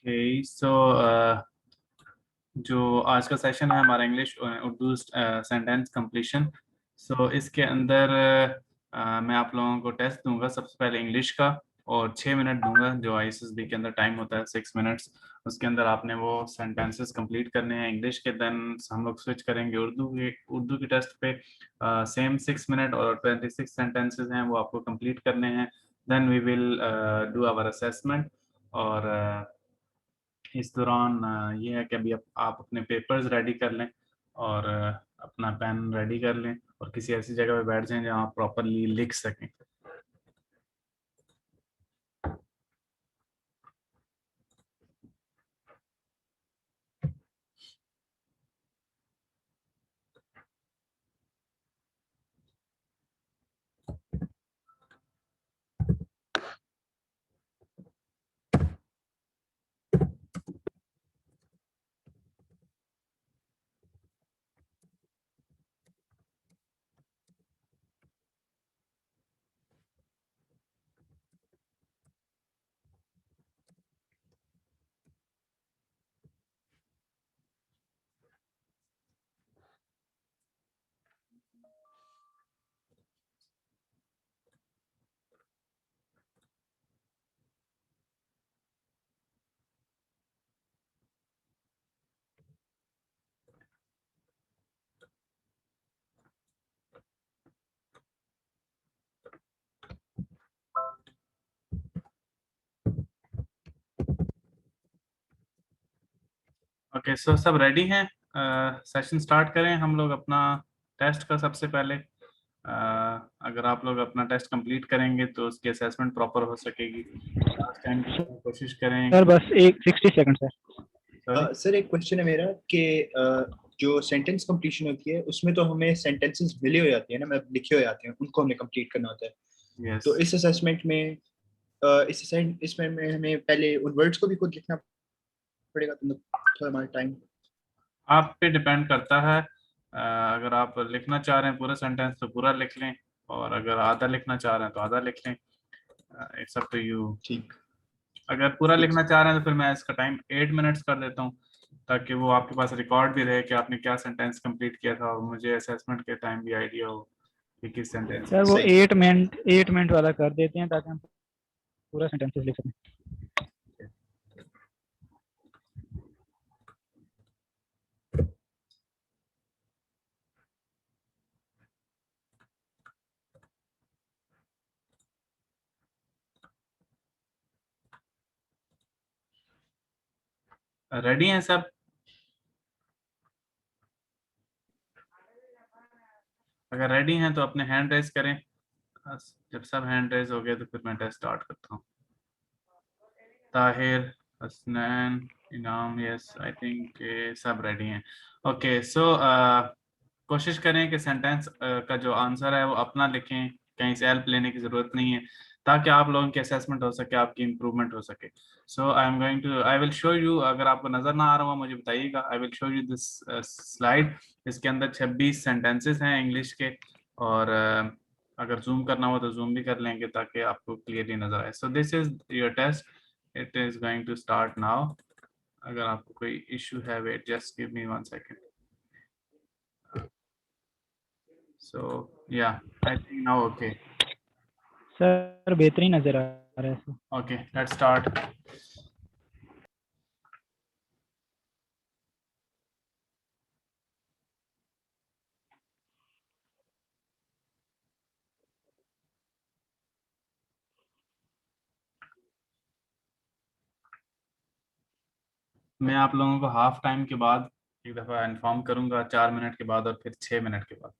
Okay so जो आज का सेशन है हमारा इंग्लिश उर्दू सेंटेंस कंप्लीशन। सो इसके अंदर मैं आप लोगों को टेस्ट दूंगा, सबसे पहले इंग्लिश का, और 6 मिनट दूंगा जो आईएसएसबी के अंदर टाइम होता है 6 मिनट्स। उसके अंदर आपने वो सेंटेंसेस कंप्लीट करने हैं इंग्लिश के। देन हम लोग स्विच करेंगे उर्दू के टेस्ट पे। सेम 6 मिनट और 26 सेंटेंसेस हैं वो आपको कंप्लीट करने हैं। Then we will do our assessment. और इस दौरान ये है कि अभी आप अपने पेपर्स रेडी कर लें और अपना पेन रेडी कर लें और किसी ऐसी जगह पे बैठ जाएं जहां आप प्रॉपरली लिख सकें। ओके सो सब रेडी हैं? सेशन स्टार्ट करें हम लोग अपना टेस्ट का। सबसे पहले अगर आप लोग अपना टेस्ट कंप्लीट करेंगे तो उसकी असेसमेंट प्रॉपर हो सकेगी। लास्ट टाइम की तरह कोशिश करें सर कि बस एक 60 सेकंड सर। सॉरी। सर एक क्वेश्चन है मेरा कि जो सेंटेंस कंप्लीशन होती है उसमें तो हमें सेंटेंसेस मिले हो जाती है ना, मतलब लिखे हो जाते हैं, उनको हमें कंप्लीट करना होता है। यस, तो इस असेसमेंट में इसमें में हमें पहले उन वर्ड्स को भी खुद लिखना पड़ेगा, तो मतलब थोड़ा हमारा टाइम। आप पे डिपेंड करता है। अगर आप लिखना चाह रहे हैं पूरा सेंटेंस तो पूरा लिख लें, और अगर आधा लिखना चाह रहे हैं तो आधा लिख लें। It's up to you. ठीक अगर पूरा ठीक लिखना सर। चाह रहे हैं तो फिर मैं इसका टाइम 8 मिनट्स कर देता हूँ, ताकि वो आपके पास रिकॉर्ड भी रहे कि आपने क्या सेंटेंस कंप्लीट किया था, और मुझे असेसमेंट के टाइम भी आइडिया हो कि किस सेंटेंस सर में। वो सही। 8 मिनट वाला कर देते हैं ताकि हम पूरा सेंटेंसेस लिख सकें। रेडी हैं सब? अगर रेडी हैं तो अपने हैंड रेज करें। जब सब हैंड रेज हो गए तो फिर मैं टेस्ट स्टार्ट करता हूँ। ताहिर, हसनैन, इनाम, यस आई थिंक सब रेडी हैं। ओके सो कोशिश करें कि सेंटेंस का जो आंसर है वो अपना लिखें, कहीं से हेल्प लेने की ज़रूरत नहीं है, ताकि आप लोगों की असेसमेंट हो सके, आपकी इम्प्रूवमेंट हो सके। सो आई विल शो यू। अगर आपको नज़र ना आ रहा हो मुझे बताइएगा। I will show you this slide. इसके अंदर 26 सेंटेंसेस हैं इंग्लिश के, और अगर जूम करना हो तो जूम भी कर लेंगे ताकि आपको क्लियरली नज़र आए। So this is your test, it is going to start now. अगर आपको कोई इशू है, wait just give me 1 second. So yeah, I think now okay. Sir बेहतरीन नजर आ रहा है सर। Okay, let's start. मैं आप लोगों को हाफ टाइम के बाद एक दफ़ा इन्फॉर्म करूंगा, 4 मिनट के बाद और फिर 6 मिनट के बाद।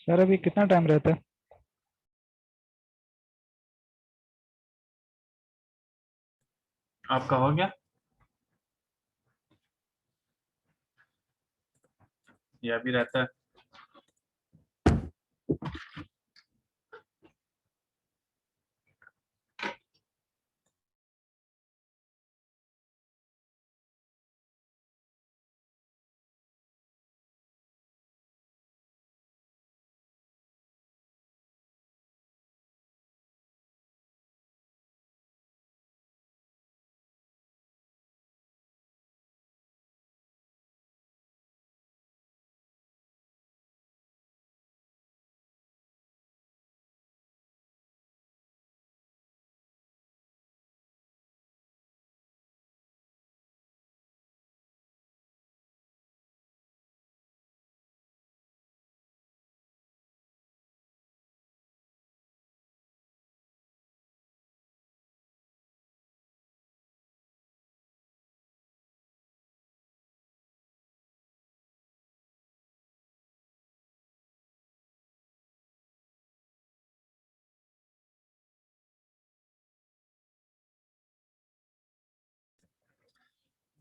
सर अभी कितना टाइम रहता है? आपका हो गया या अभी रहता है?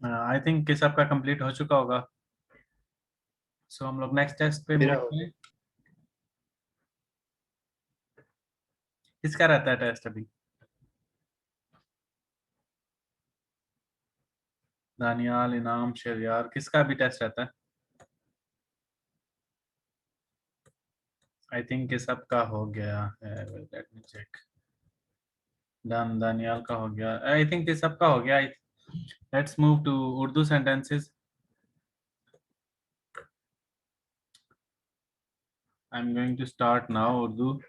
आई थिंक कि सबका कंप्लीट हो चुका होगा। सो हम लोग नेक्स्ट टेस्ट पे मेरा मूव हो गया। करें। किसका रहता है टेस्ट अभी? दानियाल, इनाम, शेरियार, किसका भी टेस्ट रहता है? आई थिंक कि सबका हो गया है। Late me check. दानियाल का हो गया। आई थिंक कि सबका हो गया। Let's move to Urdu sentences. I am going to start now Urdu.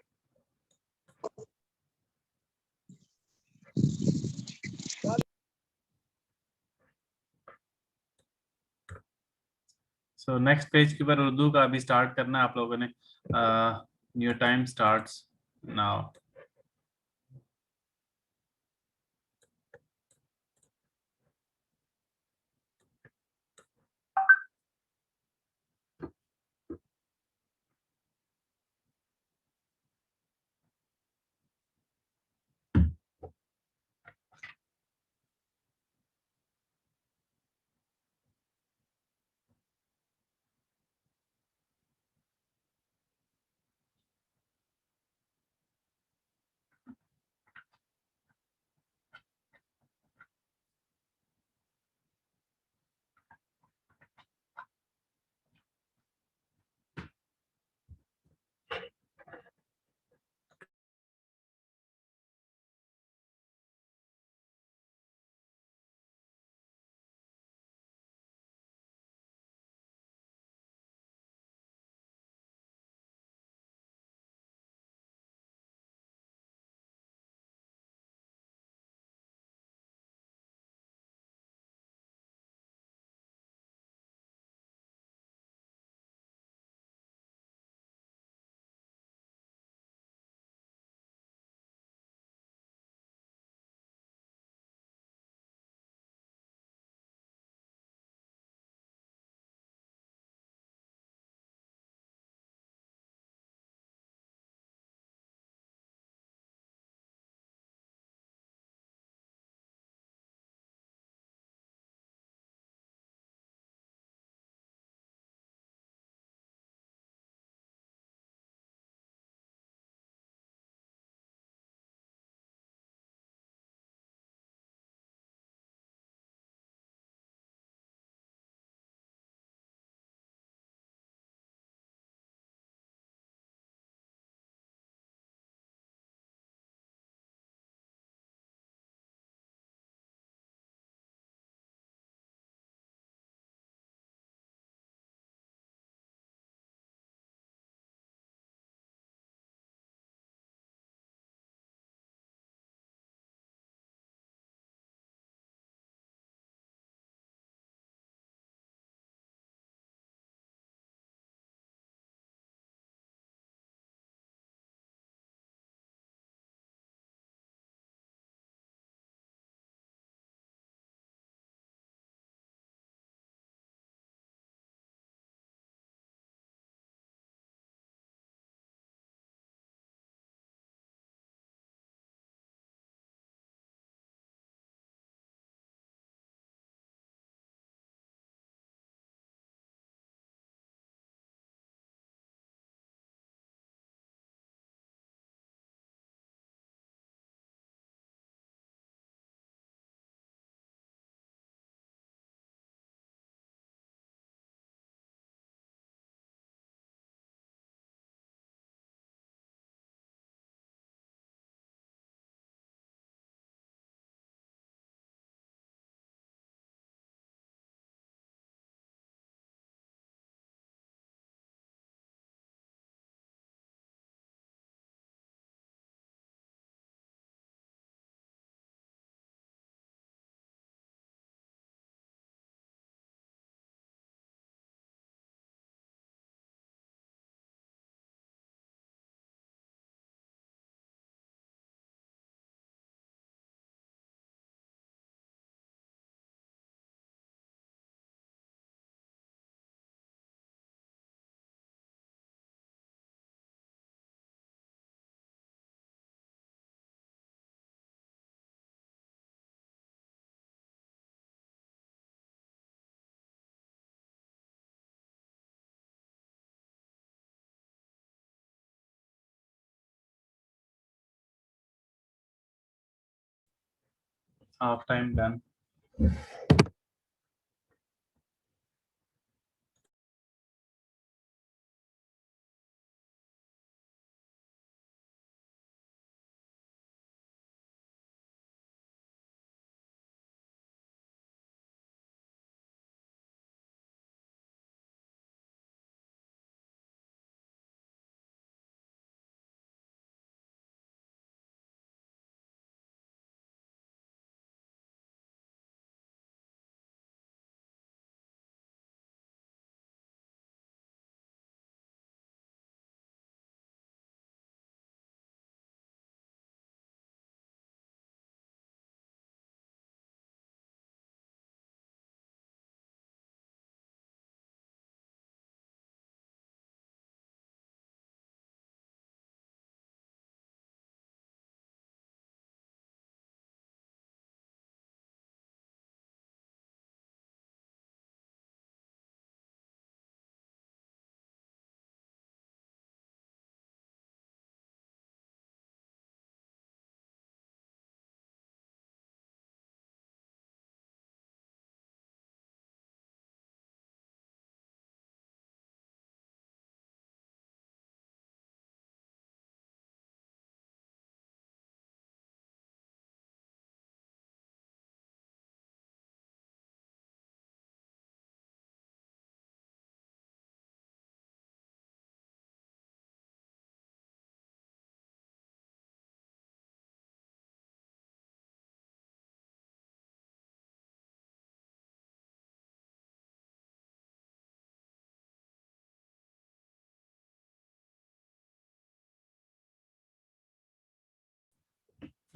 So next page के ऊपर उर्दू का अभी स्टार्ट करना है आप लोगों ने। Your time starts now. half time done.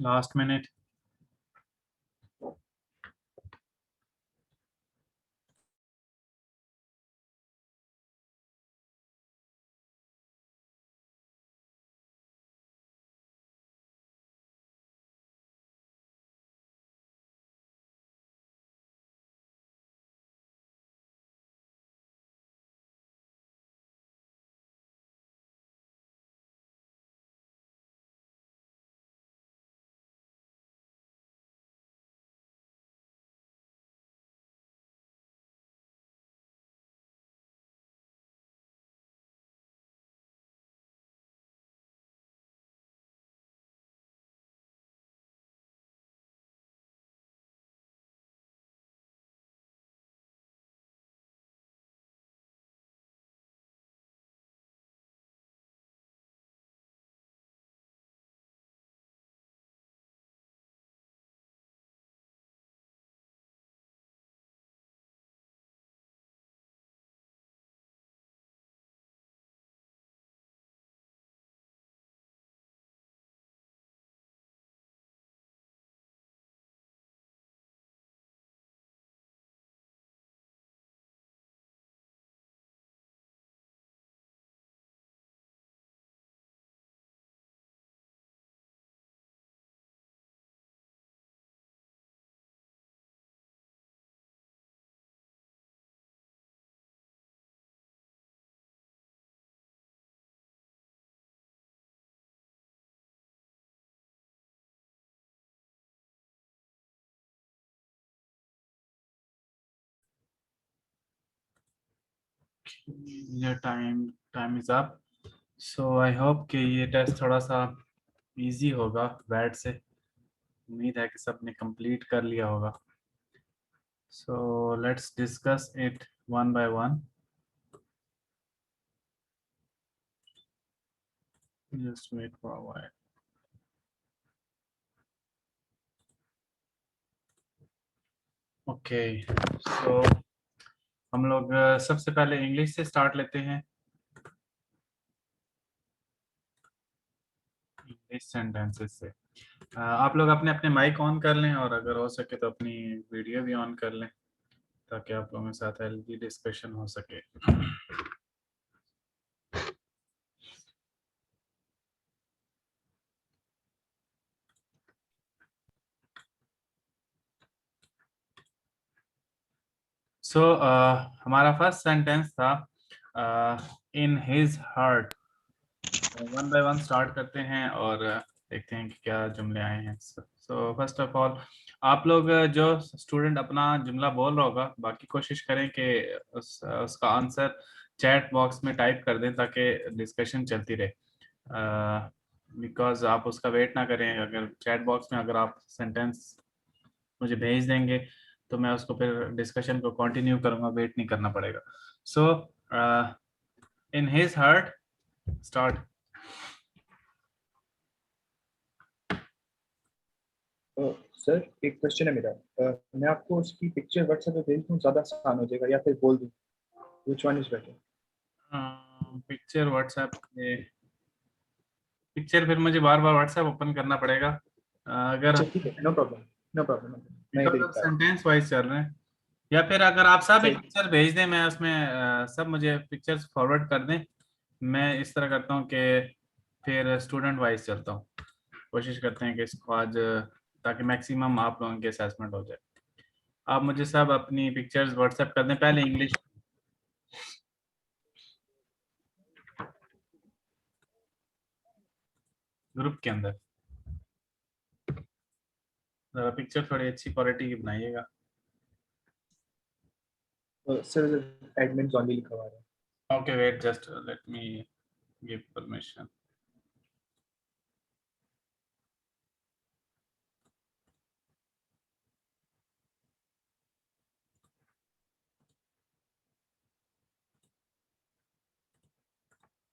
Last minute. Your time is up. So I hope कि ये टेस्ट थोड़ा सा इजी होगा वैट से। उम्मीद है कि सबने कंप्लीट कर लिया होगा। So let's discuss it one by one. Just wait for a while. Okay, so हम लोग सबसे पहले इंग्लिश से स्टार्ट लेते हैं। इंग्लिश सेंटेंसेस से आप लोग अपने अपने माइक ऑन कर लें और अगर हो सके तो अपनी वीडियो भी ऑन कर लें ताकि आप लोगों के साथ हेल्दी डिस्कशन हो सके। सो हमारा फर्स्ट सेंटेंस था इन his heart. One by one start करते हैं और देखते हैं कि क्या जुमले आए हैं। सो फर्स्ट ऑफ ऑल आप लोग जो स्टूडेंट अपना जुमला बोल रहा होगा, बाकी कोशिश करें कि उसका आंसर चैट बॉक्स में टाइप कर दें ताकि डिस्कशन चलती रहे। बिकॉज आप उसका वेट ना करें, अगर चैट बॉक्स में अगर आप सेंटेंस मुझे भेज देंगे तो मैं उसको फिर डिस्कशन को कंटिन्यू करूंगा, वेट नहीं करना पड़ेगा। So in his heart start. Sir एक क्वेश्चन है मेरा। मैं आपको उसकी पिक्चर व्हाट्सएप पे भेज दूँ, ज़्यादा आसान हो जाएगा, या फिर बोल दूँ? Which one is better? Picture WhatsApp पे, पिक्चर फिर मुझे बार बार व्हाट्सएप ओपन करना पड़ेगा। अगर अच्छा ठीक है, नो प्रॉब्लम, नो प्रॉब्लम, मैं बिकॉज देखता हूँ। सेंटेंस वाइज चल रहे हैं, या फिर अगर आप सब एक सही। पिक्चर भेज दें, मैं उसमें सब मुझे पिक्चर्स फॉरवर्ड कर दें। मैं इस तरह करता हूँ कि फिर स्टूडेंट वाइज चलता हूँ। कोशिश करते हैं कि इसको आज ताकि मैक्सिमम आप लोगों की असेसमेंट हो जाए। आप मुझे सब अपनी पिक्चर्स व्हाट्सएप कर दें, पहले इंग्लिश ग्रुप के अंदर। जरा पिक्चर थोड़ी अच्छी क्वालिटी की बनाइएगा। सर एडमिन ओनली लिखा हुआ है। Okay wait, just let me give permission.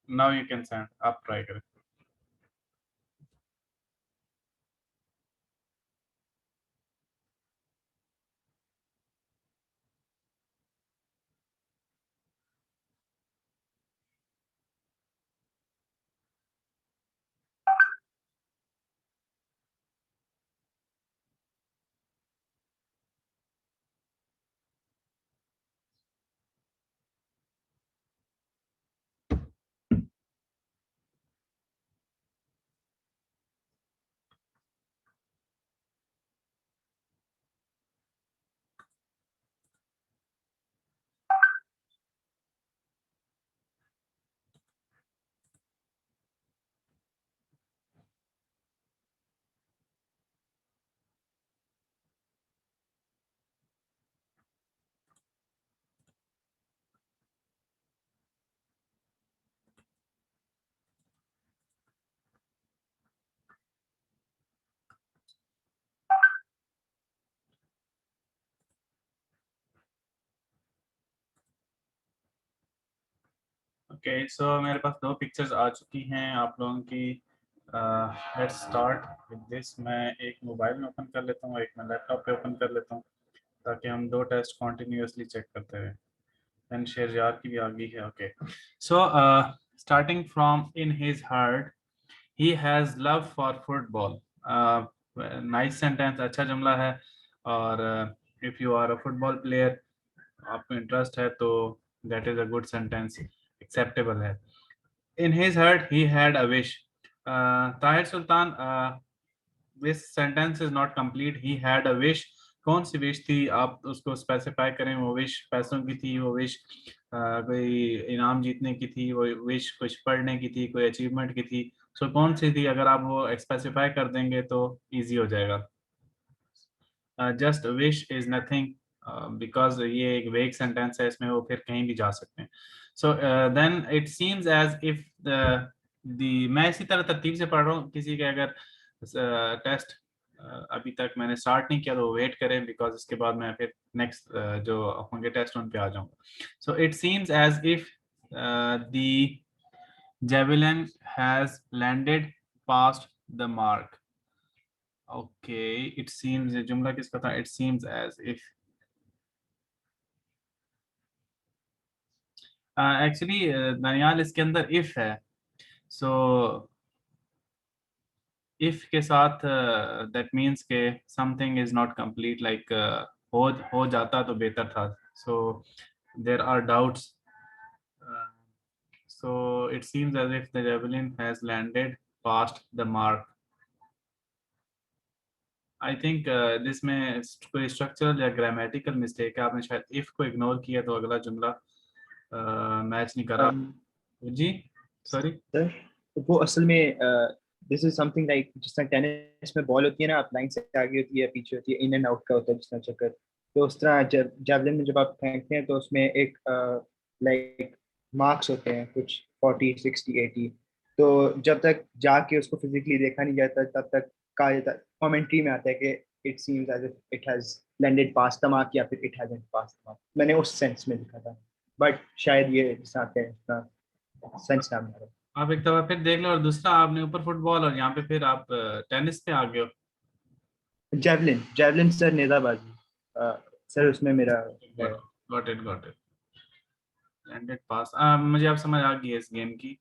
Now you can send, आप ट्राई करें। ओके सो मेरे पास दो पिक्चर्स आ चुकी हैं आप लोगों की। Let's start with this. मैं एक मोबाइल में ओपन कर लेता हूँ, एक मैं लैपटॉप पे ओपन कर लेता हूँ, ताकि हम दो टेस्ट कॉन्टिन्यूसली चेक करते रहे। एंड शेरजार की भी आ गई है। Okay so starting from in his heart he has love for football. Nice sentence, अच्छा जुमला है। और if you are a football player, आपको इंटरेस्ट है, तो that is a good sentence, acceptable है। In his heart he had a wish. Tahir Sultan, this sentence is not complete. He had a wish. कौन सी wish थी, आप उसको specify करें। वो विश पैसों की थी, वो विश कोई इनाम जीतने की थी, वो विश कुछ पढ़ने की थी, कोई अचीवमेंट की थी। सो कौन सी थी, अगर आप वो स्पेसिफाई कर देंगे तो इजी हो जाएगा। Just wish is nothing, because ये एक वेग सेंटेंस है, इसमें वो फिर कहीं भी जा सकते हैं। So then it seems as if मैं इसी तरह तरतीब से पढ़ रहा हूँ। किसी के अगर टेस्ट अभी तक मैंने स्टार्ट नहीं किया तो वेट करें, बिकॉज इसके बाद मैं फिर नेक्स्ट जो होंगे टेस्ट उन पे आ जाऊंगा। So it seems as if the javelin has landed past the mark. Okay, it seems, ये जुमला किसका था? It seems as if, actually Daniyal इसके अंदर if है। सो if के साथ that means के something is not complete, like हो जाता तो बेहतर था। So there are doubts. Uh, so it seems as if the javelin has landed past the mark. I think this में कोई स्ट्रक्चरल या ग्रामेटिकल मिस्टेक है। आपने शायद इफ को इग्नोर किया तो अगला जुमला मैच नहीं करा। जी सॉरी। सर वो असल में दिस इज समथिंग लाइक जिस तरह टेनिस में बॉल होती है ना, आप लाइन से आगे होती है पीछे होती है, इन एंड आउट का होता है जिस तरह चक्कर, तो उस तरह जेवलिन में जब आप फेंकते हैं तो उसमें एक लाइक मार्क्स होते हैं कुछ 40 60 80, तो जब तक जाके उसको फिजिकली देखा नहीं जाता तब तक कहा जाता, कमेंट्री में आता है कि it seems as if it has landed pass the mark या फिर it hasn't pass the mark. मैंने उस सेंस में लिखा था, बट शायद ये जिस आते हैं उसका सेंस ना आ रहा। आप एक दफा फिर देख लो, और दूसरा आपने ऊपर फुटबॉल और यहाँ पे फिर आप टेनिस पे आ गए हो। जेवलिन, जेवलिन सर नेजाबाजी, सर उसमें मेरा है। Got it got it. Landed pass, मुझे अब समझ आ गई है इस गेम की।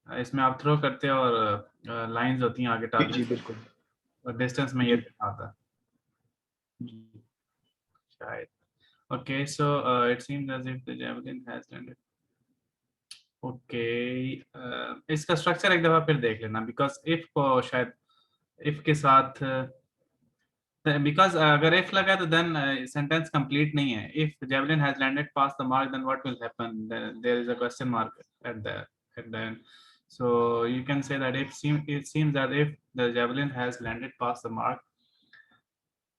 इसमें आप थ्रो करते हो और लाइंस होती हैं आगे जी जी टारगेट, बिल्कुल। और डिस्टेंस में ये जी दिखाता है जी। शायद। Okay so it seems as if the javelin has landed. Okay, इसका स्ट्रक्चर एक दफा फिर देख लेना, बिकॉज इफ को शायद इफ के साथ, बिकॉज अगर इफ लगा तो देन सेंटेंस कंप्लीट नहीं है। If javelin has landed pass the mark then what will happen, there is a question mark at the end. So you can say that it seems that if the javelin has landed past the mark,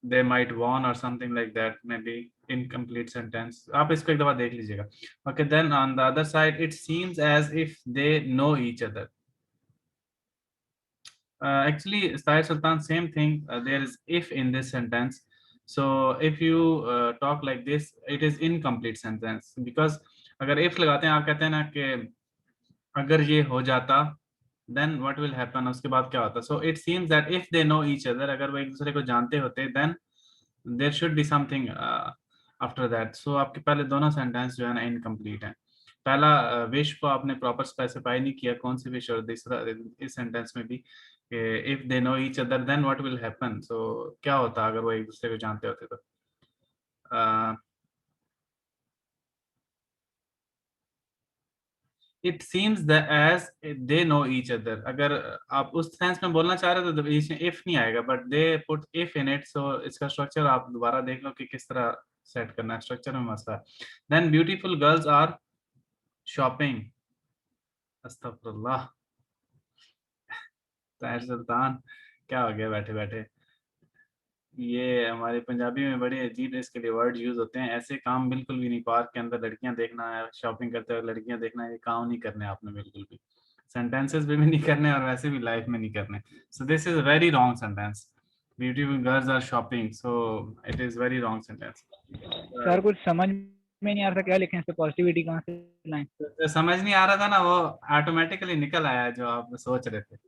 they might won or something like that, maybe incomplete sentence. आप इसको एक दफा देख लीजिएगा। Okay, then on the other side, it seems as if they know each other. Actually, Tahir Sultan, same thing. There is if in this sentence. So if you talk like this, it is incomplete sentence, because अगर if लगाते हैं, आप कहते हैं ना कि अगर ये हो जाता then what will happen, उसके बाद क्या होता। So it seems that if they know each other, अगर वो एक दूसरे को जानते होते, then there should be something after that. So आपके पहले दोनों सेंटेंस जो है ना इनकम्प्लीट हैं। पहला विश को आपने प्रॉपर स्पेसिफाई नहीं किया कौन सी विश, और दूसरा इस सेंटेंस में भी if they know each other then what will happen. So क्या होता अगर वो एक दूसरे को जानते होते तो। It seems that as they know each other, अगर आप उस सेंस में बोलना चाह रहे थे तो बीच में इफ नहीं आएगा, but they put if in it. So इसका स्ट्रक्चर आप दोबारा देख लो कि किस तरह सेट करना है, स्ट्रक्चर में मसला है। Then beautiful girls are shopping, अस्तगफुरुल्लाह, ताहिर सुल्तान क्या हो गया बैठे बैठे। ये हमारे पंजाबी में बड़े अजीब इसके लिए वर्ड यूज होते हैं। ऐसे काम बिल्कुल भी नहीं, पार्क के अंदर लड़कियां देखना है, शॉपिंग करते हुए लड़कियां देखना, ये काम नहीं करने आपने बिल्कुल भी। सेंटेंसेस भी नहीं करने और वैसे भी लाइफ में नहीं करने। So this is very wrong sentence. Beautiful girls are shopping, so it is very wrong sentence. Sir कुछ समझ में नहीं आ रहा था क्या लिखें, इस पे पॉजिटिविटी कहाँ से लाएं। समझ नहीं आ रहा था ना, वो ऑटोमेटिकली निकल आया जो आप सोच रहे थे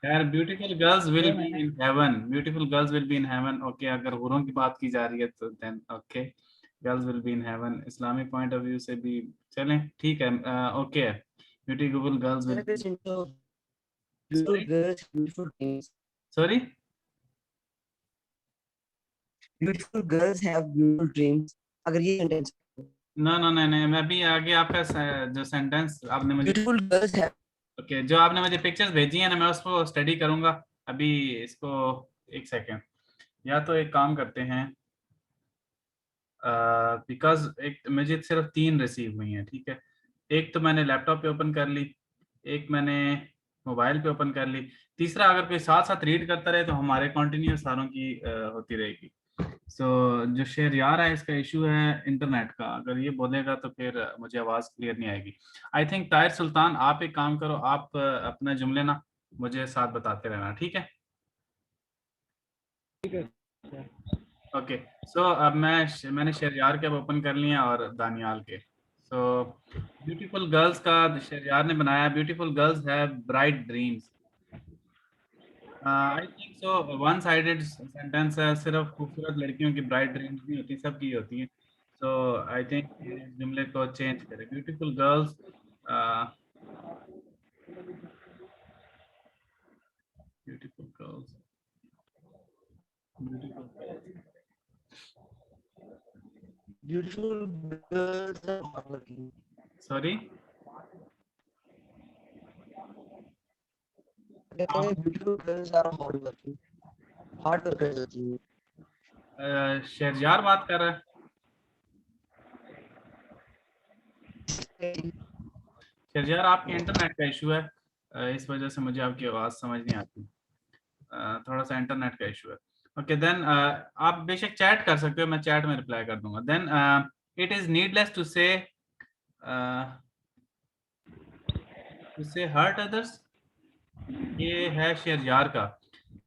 यार। Beautiful girls will be in heaven, beautiful girls will be in heaven. Okay, अगर हुरों की बात की जा रही है तो then okay, girls will be in heaven. Islamic point of view से भी चलें, ठीक है। Okay, beautiful girls will, beautiful girls, beautiful dreams. Sorry, Beautiful girls have beautiful dreams. अगर ये sentence, नो नो नहीं नहीं, मैं अभी आगे आपका जो सेंटेंस आपने मुझे, beautiful girls have, ओके जो आपने मुझे पिक्चर्स भेजी है ना, मैं उसको स्टडी करूंगा अभी। इसको एक सेकेंड, या तो एक काम करते हैं, बिकॉज एक मुझे सिर्फ 3 रिसीव हुई हैं, ठीक है। एक तो मैंने लैपटॉप पे ओपन कर ली, एक मैंने मोबाइल पे ओपन कर ली, तीसरा अगर कोई साथ साथ रीड करता रहे तो हमारे कंटिन्यूस सारों की होती रहेगी। सो जो शेरयार है इसका इशू है इंटरनेट का, अगर ये बोलेगा तो फिर मुझे आवाज़ क्लियर नहीं आएगी। आई थिंक ताहिर सुल्तान आप एक काम करो, आप अपना जुमले ना मुझे साथ बताते रहना, ठीक है। ठीक है। ओके, सो अब मैंने शेरयार के अब ओपन कर लिया और दानियाल के। सो ब्यूटीफुल गर्ल्स का शेरयार ने बनाया, beautiful girls have bright dreams. I think so one sided sentence है, सिर्फ खूबसूरत लड़कियों की ब्राइट ड्रीम्स नहीं होती, सबकी होती हैं। सो आई थिंक जुमले को चेंज करें, beautiful girls, beautiful girls, beautiful girls, beautiful girls are hardworking. Sorry, कहते हैं beautiful girls are hardworking. Hard workers होती हैं. शेरयार बात कर रहा है। शेरयार आपके इंटरनेट का इशू है, इस वजह से मुझे आपकी आवाज़ समझ नहीं आती। थोड़ा सा इंटरनेट का इशू है। ओके देन आप बेशक चैट कर सकते हो, मैं चैट में रिप्लाई कर दूंगा। Then it is needless to say hurt others, ये है शेरजार का।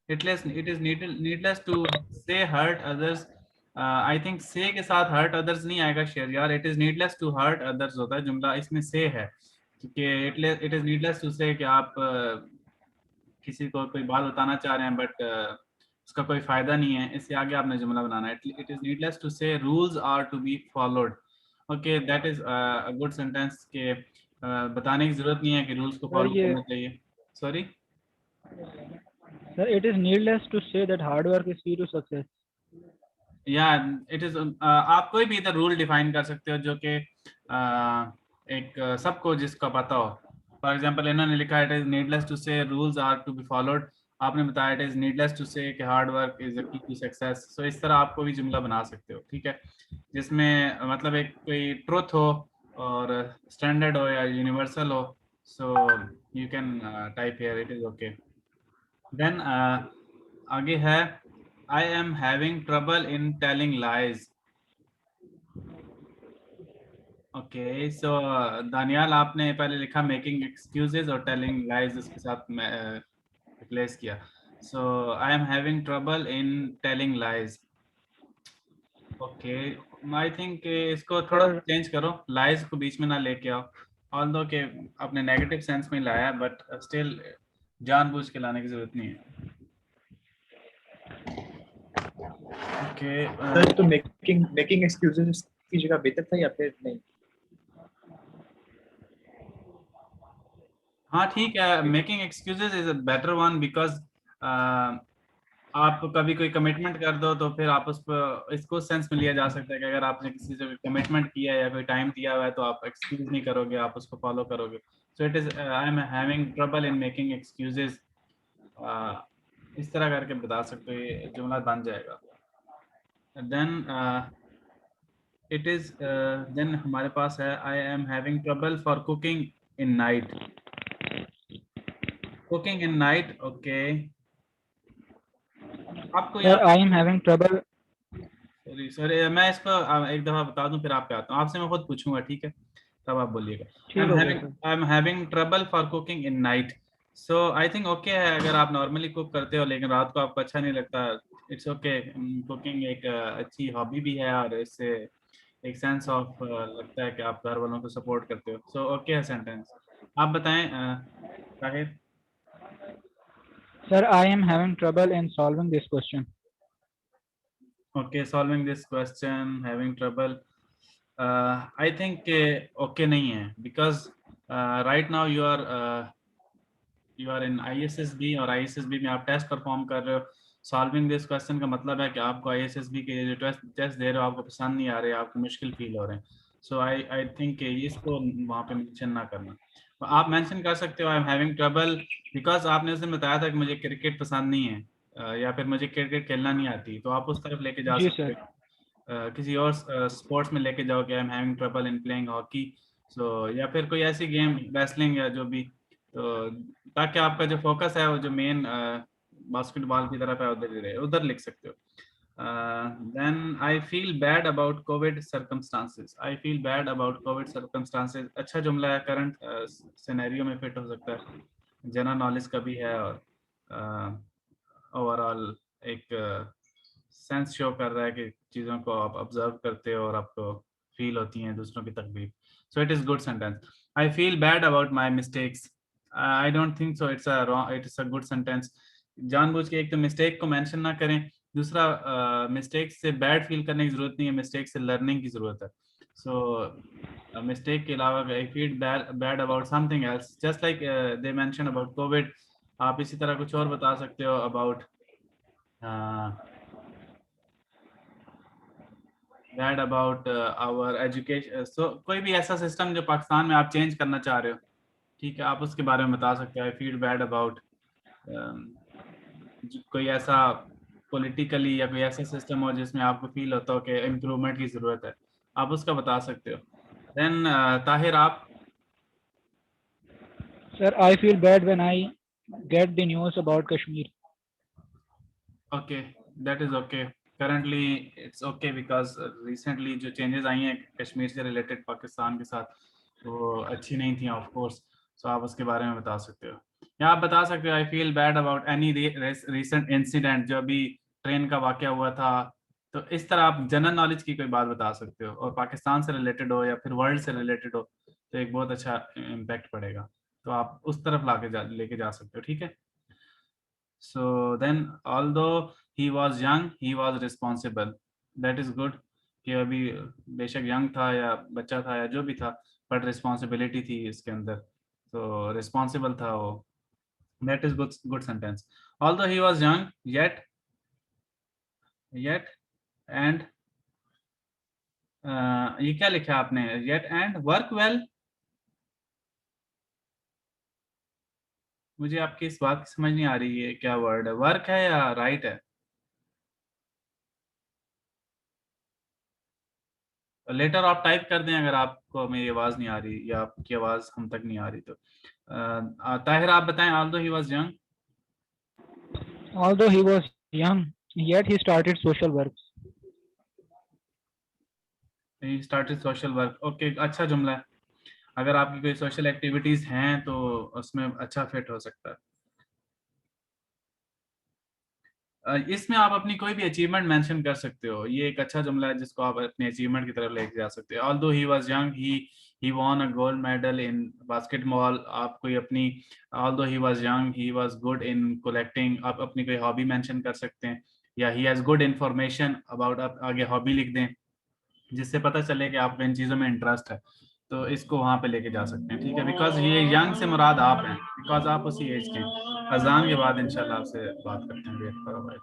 It is needless to say hurt others. I think say के साथ हर्ट अदर्स नहीं आएगा शेरजार, it is needless to hurt others होता है जुमला, इसमें से है क्योंकि इट इज नीडलेस टू से कि आप किसी को कोई बात बताना चाह रहे हैं बट उसका कोई फायदा नहीं है, इससे आगे आपने जुमला बनाना है। It is needless to say rules are to be followed. Okay that is a good sentence के बताने की जरूरत नहीं है कि रूल्स को सर फॉलो ये करना चाहिए। Sorry sir, it is needless to say that hard work is key to success. या इट इज आप कोई भी इधर रूल डिफाइन कर सकते हो जो कि एक सबको जिसका पता हो। फॉर एग्जांपल इन्होंने लिखा it is needless to say rules are to be followed, आपने बताया इट इज नीडलेस टू से कि हार्ड वर्क इज अ की टू सक्सेस। सो इस तरह आप कोई भी जुमला बना सकते हो, ठीक है, जिसमें मतलब एक कोई ट्रुथ हो और स्टैंडर्ड हो या यूनिवर्सल हो। So you can type here it is okay. Then आगे है I am having trouble in telling lies. Okay, so Daniyal आपने पहले लिखा making excuses और telling lies इसके साथ replace किया। So I am having trouble in telling lies. Okay, I think इसको थोड़ा चेंज करो, lies को बीच में ना लेके आओ। Although के आपने negative sense में लाया but still जानबूझ के लाने की जरूरत नहीं है। Okay, तो मेकिंग एक्सक्यूजेस की जगह बेहतर था या फिर नहीं? हाँ ठीक है, making excuses is a better one because आप कभी कोई कमिटमेंट कर दो तो फिर आप उस पर इसको सेंस में लिया जा सकता है कि अगर आपने किसी से कमिटमेंट किया है या कोई टाइम दिया हुआ है तो आप एक्सक्यूज नहीं करोगे, आप उसको फॉलो करोगे। सो it is I am having trouble in making excuses, इस तरह करके बता सकते हो, ये जुमला बन जाएगा। देन इट इज देन हमारे पास है I am having trouble for cooking in night. Cooking in night, okay. आपको Sir, I am having trouble. Sorry sorry, मैं इसको एक दफा बता दूं फिर आप पे आता हूँ, आपसे मैं खुद पूछूंगा, ठीक है, तब आप बोलिएगा। ठीक हो गया sir. I am having trouble for cooking in night. So I think okay है अगर आप नॉर्मली कुक करते हो लेकिन रात को आपको अच्छा नहीं लगता, इट्स ओके। कुकिंग एक अच्छी हॉबी भी है और इससे एक सेंस ऑफ लगता है कि आप घर वालों को सपोर्ट करते हो। सो ओके है सेंटेंस। आप बताएं Tahir. Sir, I am having trouble in solving this question. Okay, solving this question, having trouble. I think okay नहीं है because right now you are in ISSB और ISSB में आप टेस्ट परफॉर्म कर रहे हो। सॉल्विंग दिस क्वेश्चन का मतलब है कि आपको ISSB के जो टेस्ट दे रहे हो आपको पसंद नहीं आ रहे, आपको मुश्किल फील हो रहे हैं। सो आई थिंक इसको वहाँ पे मेंशन ना करना, आप मेंशन कर सकते हो आई एम हैविंग ट्रबल बिकॉज आपने उस दिन बताया था कि मुझे क्रिकेट पसंद नहीं है या फिर मुझे क्रिकेट खेलना नहीं आती, तो आप उस तरफ लेके जा जी सकते सर। हो। किसी और स्पोर्ट्स में लेके जाओ कि I am having trouble in playing hockey. So या फिर कोई ऐसी गेम रेसलिंग या जो भी, तो ताकि आपका जो फोकस है वो जो मेन बास्केटबॉल की तरफ है उधर ही रहे, उधर लिख सकते हो। Then I feel bad about covid circumstances. I feel bad about covid circumstances अच्छा जुमला है, करंट सिनेरियो में फिट हो सकता है, जनरल नॉलेज का भी है और ओवरऑल एक सेंस शो कर रहा है कि चीज़ों को आप ऑब्जर्व करते हो और आपको फील होती हैं दूसरों की तकलीफ। सो it is good sentence. I feel bad about my mistakes. I don't think so it's a good sentence. जानबूझ के एक तो मिस्टेक को मेंशन ना करें, दूसरा मिस्टेक से बैड फील करने की जरूरत नहीं है, मिस्टेक से लर्निंग की जरूरत है। सो मिस्टेक के अलावा I feel bad about something else just like they mention about COVID, आप इसी तरह कुछ और बता सकते हो about bad about our education. So कोई भी ऐसा सिस्टम जो पाकिस्तान में आप चेंज करना चाह रहे हो, ठीक है, आप उसके बारे में बता सकते हो। आई फील बैड अबाउट कोई ऐसा पॉलिटिकली या कोई ऐसा सिस्टम हो जिसमें आपको फील होता हो कि इम्प्रूवमेंट की ज़रूरत है, आप उसका बता सकते हो। देन ताहिर आप। Sir, I feel bad when I get the news about Kashmir. Okay, that is okay. Currently it's okay because recently जो changes आई हैं कश्मीर से related पाकिस्तान के साथ वो अच्छी नहीं थी ऑफ कोर्स. सो आप उसके बारे में बता सकते हो या आप बता सकते हो आई feel bad about any recent incident जो अभी ट्रेन का वाकया हुआ था. तो इस तरह आप जनरल नॉलेज की कोई बात बता सकते हो और पाकिस्तान से रिलेटेड हो या फिर वर्ल्ड से रिलेटेड हो तो एक बहुत अच्छा इम्पैक्ट पड़ेगा. तो आप उस तरफ लेके जा सकते हो. ठीक है. So then, although he was young, he was responsible. That is good. कि अभी बेशक यंग था या बच्चा था या जो भी था बट रिस्पॉन्सिबिलिटी थी इसके अंदर तो रिस्पॉन्सिबल था वो. That is good sentence. Although he was young yet and ये क्या लिखा है आपने येट एंड वर्क वेल. मुझे आपकी इस बात की समझ नहीं आ रही है क्या वर्ड है वर्क है या राइट है. लेटर आप टाइप कर दें अगर आपको मेरी आवाज़ नहीं आ रही या आपकी आवाज़ हम तक नहीं आ रही तो ताहिर आप बताएं. Although he was young Although he was young, yet he started social work. He started social work. Okay अच्छा जुमला है. अगर आपकी कोई सोशल एक्टिविटीज़ हैं तो उसमें अच्छा फिट हो सकता है. इसमें आप अपनी कोई भी अचीवमेंट मेंशन कर सकते हो. ये एक अच्छा जुमला है जिसको आप अपने अचीवमेंट की तरफ लेके जा सकते हो. Although he was young he won a gold medal in basketball. आप कोई अपनी although he was young he was good in collecting. आप अपनी कोई हॉबी मेंशन कर सकते हैं या he has good information about. आप आगे हॉबी लिख दें जिससे पता चले कि आपको इन चीज़ों में इंटरेस्ट है तो इसको वहाँ पे लेके जा सकते हैं. ठीक है. बिकॉज ये यंग से मुराद आप हैं बिकॉज आप उसी एज के हैं. अजान के बाद इंशाल्लाह आपसे बात करते हैं. वेट करो भाई.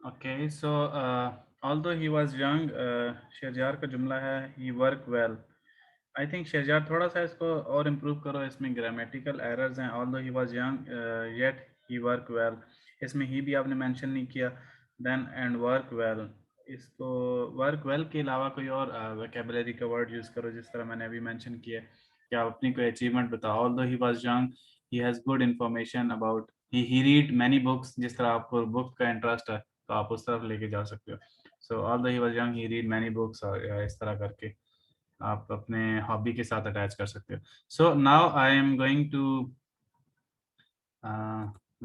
Okay, so although he was young, शेरजार का जुमला है he work well. I think शेरजार थोड़ा सा इसको और इम्प्रूव करो. इसमें ग्रामेटिकल एरर्स हैं. although he was young, yet he work well. इसमें ही भी आपने मेंशन नहीं किया. then and work well. इसको work well के अलावा कोई और वोकैबुलरी का वर्ड यूज़ करो जिस तरह मैंने अभी मेंशन किया कि आप अपनी कोई अचीवमेंट बताओ. although he was young, he has good information about. he read many books. जिस तरह आपको बुक का इंटरेस्ट है तो आप उस तरफ लेके जा सकते हो. सो although he was young, he read many books. और इस तरह करके आप अपने हॉबी के साथ अटैच कर सकते हो. So now I am going to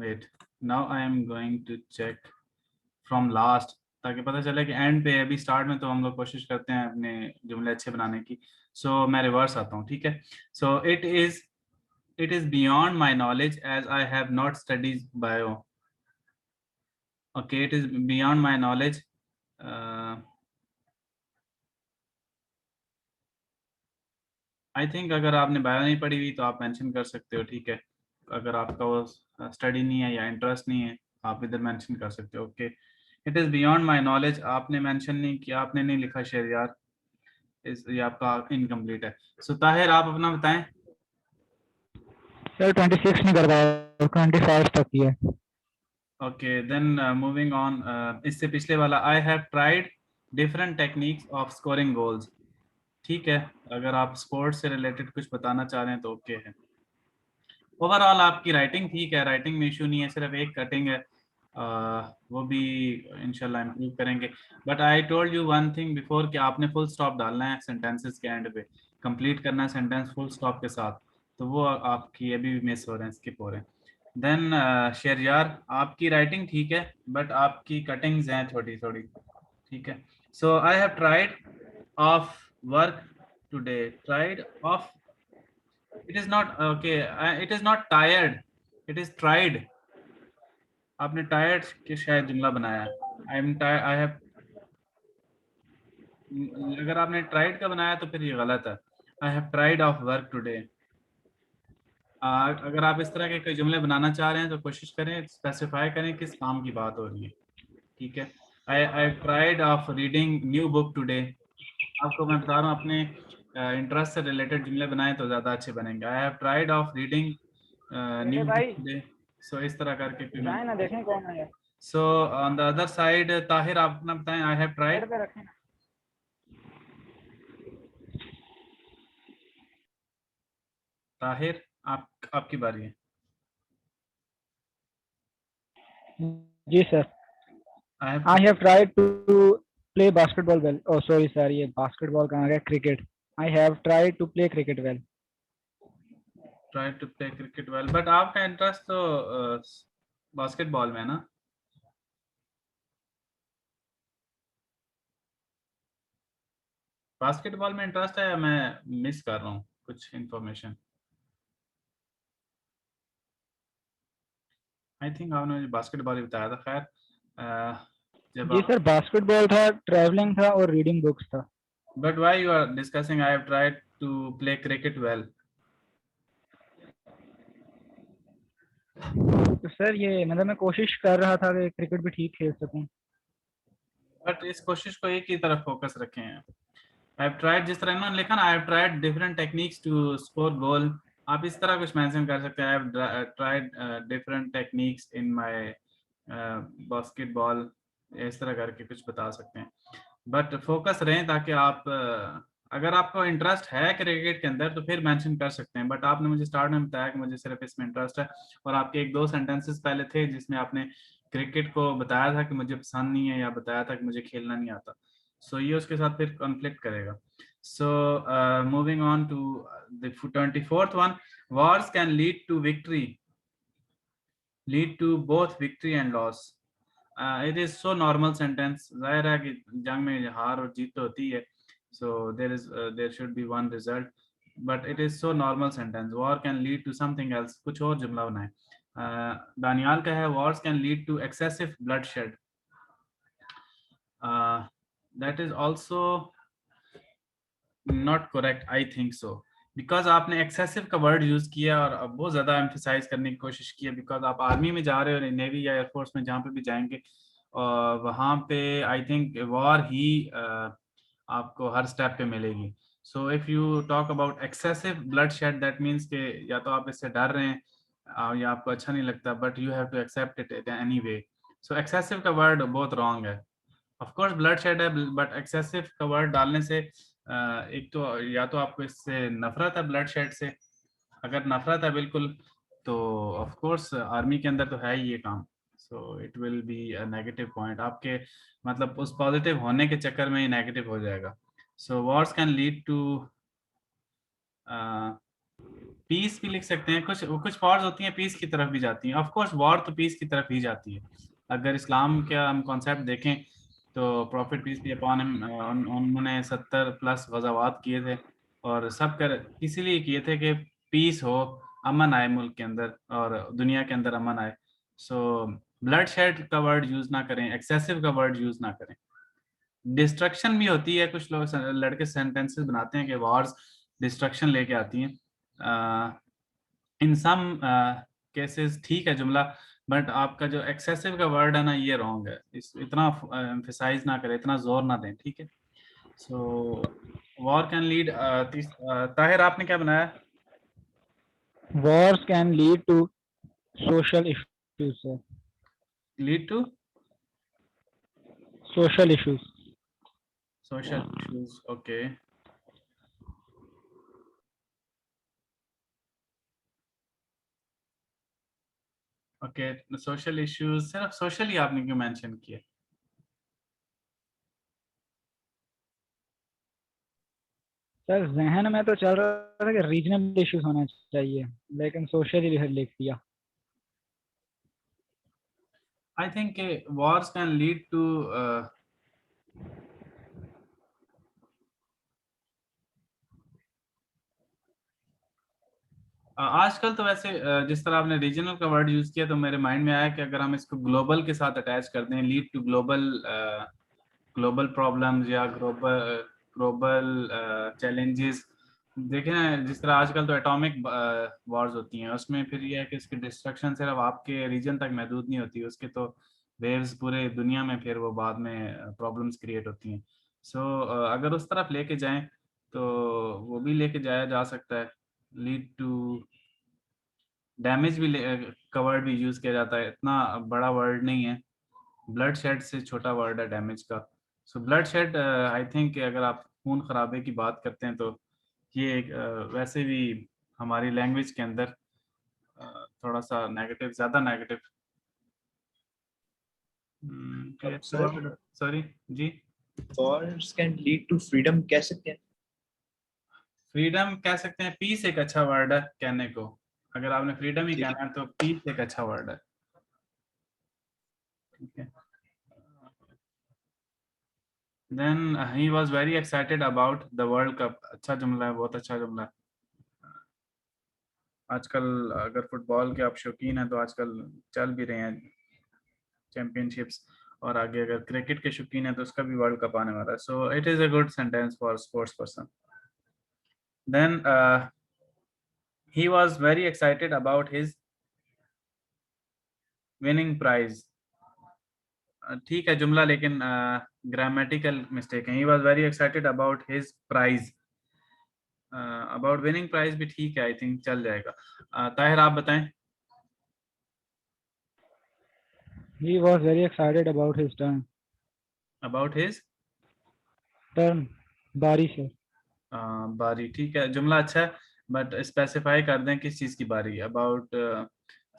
wait now I am going to check from last ताकि पता चले कि एंड पे. अभी स्टार्ट में तो हम लोग कोशिश करते हैं अपने जुमले अच्छे बनाने की. सो मैं रिवर्स आता हूँ. ठीक है. सो it is beyond my knowledge as I have not studied bio. Okay, it is beyond my knowledge. I think अगर आपने बायो नहीं पढ़ी हुई तो आप मेंशन कर सकते हो. ठीक है. अगर आपका वो स्टडी नहीं है या इंटरेस्ट नहीं है आप इधर मेंशन कर सकते हो। Okay, it is beyond my knowledge, आपने मेंशन नहीं किया, आपने नहीं लिखा शहरयार, ये आपका इनकम्प्लीट है। सो ताहिर आप अपना बताएं। सर 26 नहीं कर पाया, 25 तक ही है। ओके देन मूविंग ऑन, इससे पिछले वाला, आई have tried different techniques of scoring goals. ठीक है, अगर आप स्पोर्ट्स से रिलेटेड कुछ बताना चाह रहे हैं तो ओके है। ओवरऑल आपकी राइटिंग ठीक है, राइटिंग में इशू नहीं है, सिर्फ एक कटिंग है, वो भी इंशाल्लाह इम्प्रूव करेंगे। But I told you one thing before कि आपने फुल स्टॉप डालना है सेंटेंसेस के एंड पे, कंप्लीट करना है सेंटेंस फुल स्टॉप के साथ, तो वो आपकी अभी भी मिस हो रहे हैं, स्किप हो रहे हैं। देन शहरयार आपकी राइटिंग ठीक है बट आपकी कटिंग्स हैं थोड़ी थोड़ी, ठीक है। So I have tried of work today, tried of, it is not okay, it is not tired, it is tired. आपने टायर्ड के शायद जुमला बनाया है, I am tired, I have, अगर आपने ट्राइड का बनाया तो फिर ये गलत है। आई have tried of work today. अगर आप इस तरह के कोई जुमले बनाना चाह रहे हैं तो कोशिश करें, स्पेसिफाई करें किस काम की बात हो रही है, ठीक है। I tried of reading new book today. आपको मैं बता रहा हूँ, अपने इंटरेस्ट से रिलेटेड जुमले बनाएं तो ज़्यादा अच्छे बनेंगे। आई have tried of reading new book भाई टुडे। सो इस तरह करके फिर जाए ना, देखें कौन है। So on the other side, Tahir आप अपना बताएं। आई हैव ट्राइड, पे रखें ना। ताहिर आपकी बारी है। जी sir. I have I have tried to play basketball well. Oh sorry sir, ये बास्केटबॉल कहाँ गया, cricket. I have tried to play cricket well. Tried to play cricket well, but आपका इंटरेस्ट तो बास्केटबॉल में है ना। बास्केटबॉल में interest है या मैं मिस कर रहा हूँ कुछ इंफॉर्मेशन? आई थिंक आपने मुझे बास्केटबॉल ही बताया था। खैर जब जी आप, सर, बास्केटबॉल था, ट्रैवलिंग था और रीडिंग बुक्स था। But why you are discussing I have tried to play cricket well? तो सर ये मतलब मैं कोशिश कर रहा था कि क्रिकेट भी ठीक खेल सकूं। बट इस कोशिश को एक ही तरफ फोकस रखें हैं। आई हैव ट्राइड, जिस तरह इन्होंने लिखा ना, I have tried different techniques to score goal, आप इस तरह कुछ मेंशन कर सकते हैं। I have tried different techniques in my basketball, इस तरह करके कुछ बता सकते हैं। बट फोकस रहें ताकि आप अगर आपको इंटरेस्ट है क्रिकेट के अंदर तो फिर मेंशन कर सकते हैं। बट आपने मुझे स्टार्ट में बताया कि मुझे सिर्फ इसमें इंटरेस्ट है, और आपके एक दो सेंटेंसेस पहले थे जिसमें आपने क्रिकेट को बताया था कि मुझे पसंद नहीं है, या बताया था कि मुझे खेलना नहीं आता। सो ये उसके साथ फिर कॉन्फ्लिक्ट करेगा। So moving on to the 24th one, wars can lead to both victory and loss. It is so normal sentence, जाहिर है कि जंग में हार और जीत तो होती है, so there should be one result, but it is so normal sentence. War can lead to something else, कुछ और जुमला बनाए। दानियाल का है, wars can lead to excessive bloodshed, that is also not correct, I think so, because आपने excessive का word use किया और अब बहुत ज्यादा एम्फेसाइज करने की कोशिश की है, बिकॉज आप आर्मी में जा रहे हो, नेवी या एयरफोर्स में, जहाँ पे भी जाएंगे और वहाँ पे आई थिंक वॉर ही आपको हर स्टेप पे मिलेगी। So if you talk about excessive blood shed, that means के या तो आप इससे डर रहे हैं या आपको अच्छा नहीं लगता, but you have to accept it anyway. So excessive का वर्ड बहुत रॉन्ग है। ऑफ कोर्स ब्लड शेड है, बट एक्सेसिव का वर्ड डालने से एक तो या तो आपको इससे नफरत है ब्लड शेड से, अगर नफरत है बिल्कुल तो ऑफ कोर्स आर्मी के अंदर तो है ही ये काम, सो it will be a negative point आपके, मतलब उस पॉजिटिव होने के चक्कर में ही नेगेटिव हो जाएगा। So wars can lead to peace भी लिख सकते हैं, कुछ कुछ वॉर्स होती हैं पीस की तरफ भी जाती हैं। ऑफ कोर्स वॉर तो पीस की तरफ ही जाती है। अगर इस्लाम का हम कॉन्सेप्ट देखें तो prophet peace be upon him, उन्होंने 70+ गज़ावात किए थे, और सब कर इसीलिए किए थे कि पीस हो, अमन आए मुल्क के अंदर और दुनिया के अंदर अमन आए। सो ब्लड शेड का वर्ड यूज ना करें, एक्सेसिव का वर्ड यूज ना करें। डिस्ट्रक्शन भी होती है, कुछ लोग लड़के सेंटेंसेस बनाते हैं कि वॉर्स डिस्ट्रक्शन लेके आती हैं। इन सम केसेस ठीक है जुमला, बट आपका जो एक्सेसिव का वर्ड है ना ये रॉन्ग है, इस इतना एम्फेसाइज ना करें, इतना जोर ना दें, ठीक है। सो वॉर कैन लीड, ताहिर आपने क्या बनाया? Wars can lead to social issues, sir. लीड टू Social issues. social issues, okay. Okay, social issues, सिर्फ सोशल ही आपने क्यों मेंशन किया? सर जहन में तो चल रहा था कि रीजनल इश्यूज होना चाहिए, लेकिन सोशल ही लिख दिया। I think wars can lead to आजकल तो वैसे जिस तरह आपने रीजनल का वर्ड यूज किया तो मेरे माइंड में आया कि अगर हम इसको ग्लोबल के साथ अटैच कर दें, lead to global global problems या ग्लोबल ग्लोबल चैलेंजेस। देखें ना, जिस तरह आजकल तो एटॉमिक वॉर्स होती हैं, उसमें फिर यह है कि इसकी डिस्ट्रक्शन सिर्फ आपके रीजन तक महदूद नहीं होती, उसके तो वेव्स पूरे दुनिया में फिर वो बाद में प्रॉब्लम्स क्रिएट होती हैं। सो अगर उस तरफ लेके जाएं तो वो भी लेके जाया जा सकता है, लीड टू डैमेज भी का वर्ड भी यूज किया जाता है, इतना बड़ा वर्ड नहीं है, ब्लड शेड से छोटा वर्ड है डैमेज का। So blood shed, I think अगर आप खून खराबे की बात करते हैं तो ये एक वैसे भी हमारी लैंग्वेज के अंदर थोड़ा सा नेगेटिव, ज्यादा नेगेटिव। सर सॉरी जी। wars can lead to freedom कह सकते हैं? फ्रीडम कह सकते हैं, पीस एक अच्छा वर्ड है कहने को, अगर आपने फ्रीडम ही ठीक है। कहना है तो पीस एक अच्छा वर्ड है, ठीक है। Then he was very excited about the world cup, अच्छा जुमला है, बहुत अच्छा जुमला है। आजकल अगर फुटबॉल के आप शौकीन हैं तो आजकल चल भी रहे हैं चैंपियनशिप्स, और आगे अगर क्रिकेट के शौकीन हैं तो उसका भी वर्ल्ड कप आने वाला है। So it is a good sentence for sports person. Then he was very excited about his winning prize, ठीक है जुमला, लेकिन ग्रामेटिकल मिस्टेक है। he was very excited about his prize, about winning prize भी ठीक है, आई थिंक चल जाएगा। ताहिर आप बताएं। He was very excited about his turn. About his Turn. बारी से। बारी, ठीक है जुमला अच्छा है, बट स्पेसिफाई कर दें किस चीज़ की बारी, अबाउट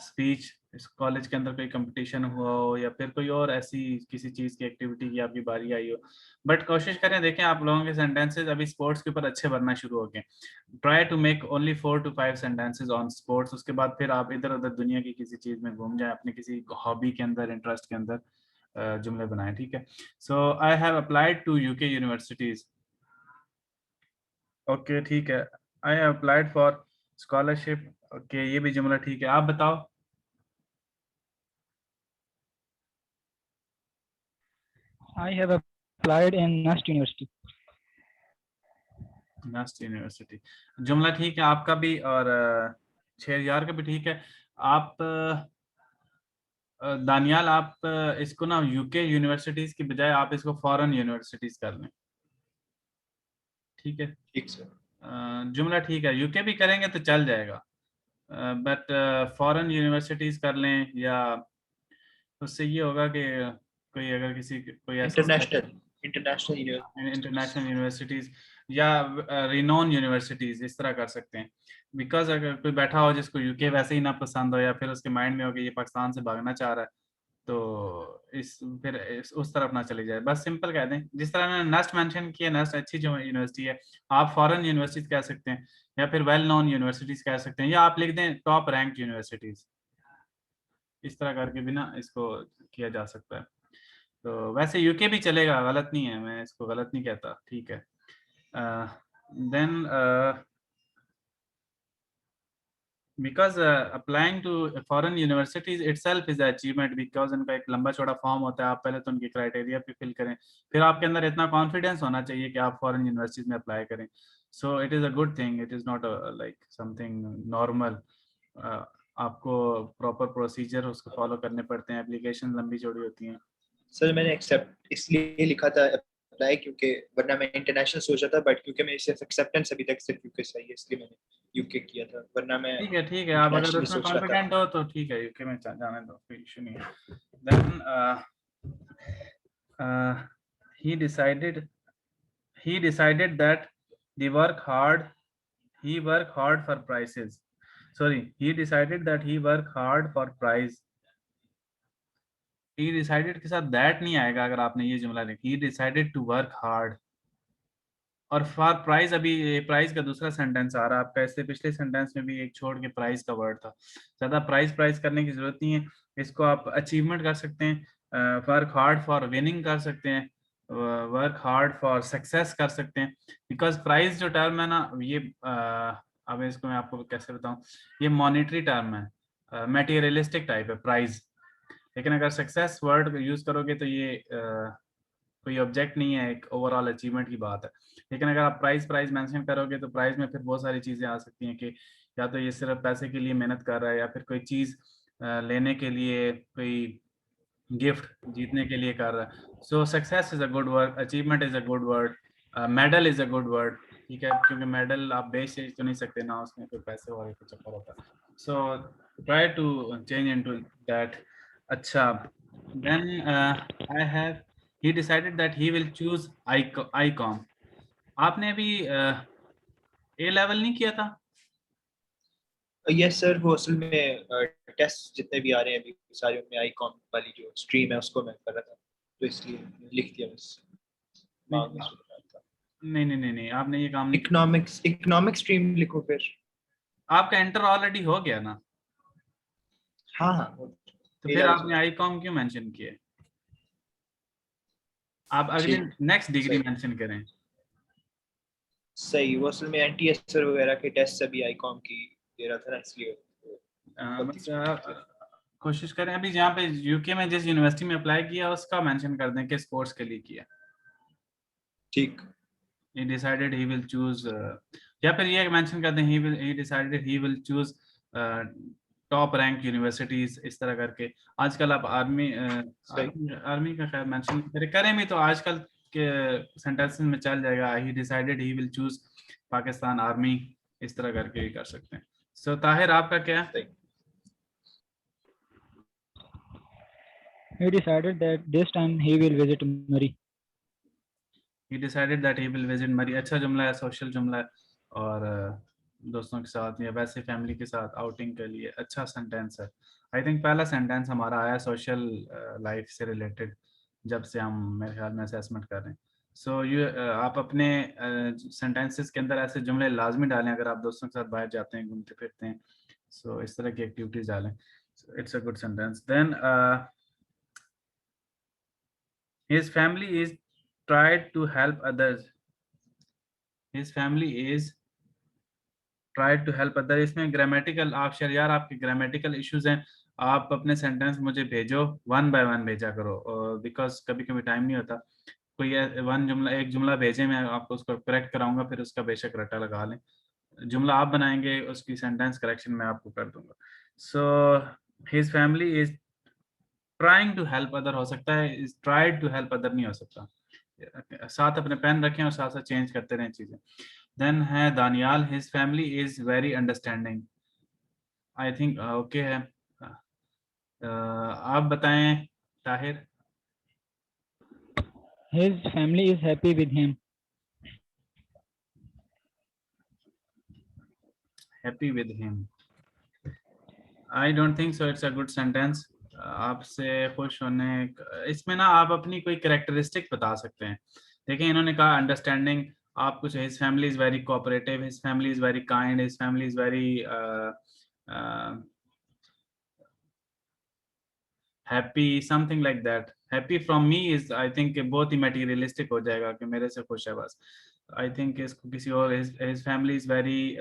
स्पीच, इस कॉलेज के अंदर कोई कंपटीशन हुआ हो या फिर कोई और ऐसी किसी चीज़ की एक्टिविटी की आपकी बारी आई हो। बट कोशिश करें, देखें आप लोगों के सेंटेंसेस अभी स्पोर्ट्स के ऊपर अच्छे बनना शुरू हो गए, try to make only 4 to 5 sentences on sports, उसके बाद फिर आप इधर उधर दुनिया की किसी चीज़ में घूम जाएं, अपने किसी हॉबी के अंदर, इंटरेस्ट के अंदर जुमले बनाएं, ठीक है। So I have applied to UK universities, okay ठीक है। I applied for scholarship, okay ये भी जुमला ठीक है। आप बताओ। I have applied in Nust University. Nest university, जुमला ठीक है आपका भी, और 6000 का भी ठीक है। आप दानियाल, आप इसको ना यूके यूनिवर्सिटीज की बजाय आप इसको फॉरेन यूनिवर्सिटीज कर लें, ठीक है। ठीक सर। जुमला ठीक है, यूके भी करेंगे तो चल जाएगा, बट फॉरेन यूनिवर्सिटीज कर लें, या उससे ये होगा कि कोई अगर किसी कोई ऐसा इंटरनेशनल इंटरनेशनल यूनिवर्सिटीज या रिनोन यूनिवर्सिटीज, इस तरह कर सकते हैं। बिकॉज अगर कोई बैठा हो जिसको यूके वैसे ही ना पसंद हो, या फिर उसके माइंड में हो कि ये पाकिस्तान से भागना चाह रहा है, तो उस तरफ ना चली जाए, बस सिंपल कह दें। जिस तरह मैंने नस्ट मेंशन किया, नस्ट अच्छी जो यूनिवर्सिटी है, आप फॉरेन यूनिवर्सिटीज कह सकते हैं, या फिर वेल नोन यूनिवर्सिटीज कह सकते हैं, या आप लिख दें टॉप रैंक यूनिवर्सिटीज, इस तरह करके भी ना इसको किया जा सकता है। तो वैसे यूके भी चलेगा, गलत नहीं है, मैं इसको गलत नहीं कहता, ठीक है। Then because applying to foreign universities itself is an achievement, because उनका एक लंबा चौड़ा फॉर्म होता है, आप पहले तो उनके क्राइटेरिया पे फिल करें, फिर आपके अंदर इतना कॉन्फिडेंस होना चाहिए कि आप फॉरेन यूनिवर्सिटीज में अप्लाई करें। सो it is a good thing, it is not like something normal. आपको प्रॉपर प्रोसीजर उसको फॉलो करने पड़ते हैं, एप्लीकेशन लंबी चौड़ी होती हैं। सर मैंने एक्सेप्ट इसलिए लिखा था अप्लाई, क्योंकि वरना मैं इंटरनेशनल सोचा था, बट क्योंकि मेरी सिर्फ एक्सेप्टेंस अभी तक सिर्फ यूके से आई है, इसलिए मैंने यूके किया था, वरना मैं ठीक है, आप अगर internationally उसमें सोच रहा था। कॉन्फिडेंट हो तो ठीक है, यूके में जाने दो, कोई इशू नहीं है। Then he decided that he work hard for prices. Sorry, he decided that he work hard for price. He decided के साथ that नहीं आएगा अगर आपने ये जुमला लिखा। He decided to work hard और फॉर प्राइस, अभी प्राइस का दूसरा सेंटेंस आ रहा है आपका, इससे पिछले सेंटेंस में भी एक छोड़ के प्राइस का वर्ड था। ज्यादा प्राइस करने की जरूरत नहीं है, इसको आप अचीवमेंट कर सकते हैं, वर्क हार्ड फॉर विनिंग कर सकते हैं, वर्क हार्ड फॉर सक्सेस कर सकते हैं। बिकॉज प्राइस जो टर्म है ना, ये अब इसको मैं आपको कैसे बताऊं, ये मॉनेटरी टर्म है, मटेरियलिस्टिक टाइप है प्राइस। लेकिन अगर सक्सेस वर्ड यूज करोगे तो ये कोई ऑब्जेक्ट नहीं है, एक ओवरऑल अचीवमेंट की बात है। लेकिन अगर आप प्राइस मेंशन करोगे तो प्राइस में फिर बहुत सारी चीजें आ सकती हैं कि या तो ये सिर्फ पैसे के लिए मेहनत कर रहा है, या फिर कोई चीज लेने के लिए, कोई गिफ्ट जीतने के लिए कर रहा है। सो success is a good word, achievement is a good word, medal is a good word, ठीक है, क्योंकि मेडल आप बेच तो नहीं सकते ना, उसमें कोई पैसे वाले कुछ चक्कर होता है। So try to change into that. अच्छा, then I have he decided that he will choose ICOM. आपने अभी ए लेवल नहीं किया था? यस सर, वो असल में टेस्ट जितने भी आ रहे हैं अभी सारे, उनमें आईकॉन वाली जो स्ट्रीम है उसको मैं कर रहा था, तो इसलिए लिख दिया बस। नहीं, आपने ये काम नहीं। इकोनॉमिक्स स्ट्रीम लिखो फिर। आपका एंटर ऑलरेडी हो गया ना? हाँ, तो फिर आपने आईकॉम क्यों मेंशन किए? आप अगले नेक्स्ट डिग्री मेंशन करें। सही, वो असल में एनटीएसआर वगैरह के टेस्ट अभी आईकॉम की दे रहा था ना, इसलिए कोशिश करें अभी जहाँ पे यूके में जिस यूनिवर्सिटी में अप्लाई किया उसका मेंशन कर दें किस कोर्स के लिए किया। ठीक। He decided he will choose या फिर ये मेंशन कर दें he decided he will choose top rank universities, इस तरह करके। आजकल आप आर्मी का खैर मेंशन करें भी तो आजकल के सेंटेंसेस में चल जाएगा। he decided he will choose Pakistan army, इस तरह करके भी कर सकते हैं। सो ताहिर आपका क्या? He decided that this time he will visit Murray. He decided that he will visit Murray। अच्छा जुमला है, सोशल जुमला है, और दोस्तों के साथ या वैसे फैमिली के साथ आउटिंग के लिए अच्छा सेंटेंस है। आई थिंक पहला सेंटेंस हमारा आया सोशल लाइफ से रिलेटेड, जब से हम मेरे ख्याल में असेसमेंट कर रहे हैं। सो आप अपने सेंटेंसेस के अंदर ऐसे जुमले लाजमी डालें अगर आप दोस्तों के साथ बाहर जाते हैं, घूमते फिरते हैं। सो इस तरह की एक्टिविटीज डालें। It's a good sentence. Then his family is tried to help others। his family is tried to help others। इसमें ग्रामेटिकल, आप शरियार आपके ग्रामेटिकल इश्यूज हैं, आप अपने सेंटेंस मुझे भेजो, 1 बाय 1 भेजा करो, बिकॉज कभी कभी टाइम नहीं होता। कोई एक जुमला भेजे, मैं आपको उसको करेक्ट कराऊंगा, फिर उसका बेशक रट्टा लगा लें। जुमला आप बनाएंगे, उसकी सेंटेंस करेक्शन मैं आपको कर दूंगा। So his family is trying to help other हो सकता है, is tried to help other नहीं हो सकता। साथ अपने पेन रखें और साथ साथ चेंज करते रहें चीजें। देन है Daniyal, his family is very understanding. I think okay है। आप बताएं Tahir. His family is happy with him. Happy with him। I don't think so it's a good sentence। आपसे खुश होने, इसमें ना आप अपनी कोई कैरेक्टरिस्टिक बता सकते हैं। देखिए इन्होंने कहा अंडरस्टैंडिंग, आप कुछ his family is very cooperative, his family is very kind, his family is very happy, something like that. Happy from me is I think बहुत ही मटेरियलिस्टिक हो जाएगा कि मेरे से खुश है बस। आई थिंक इसको किसी और, हिज फैमिली इज वेरी,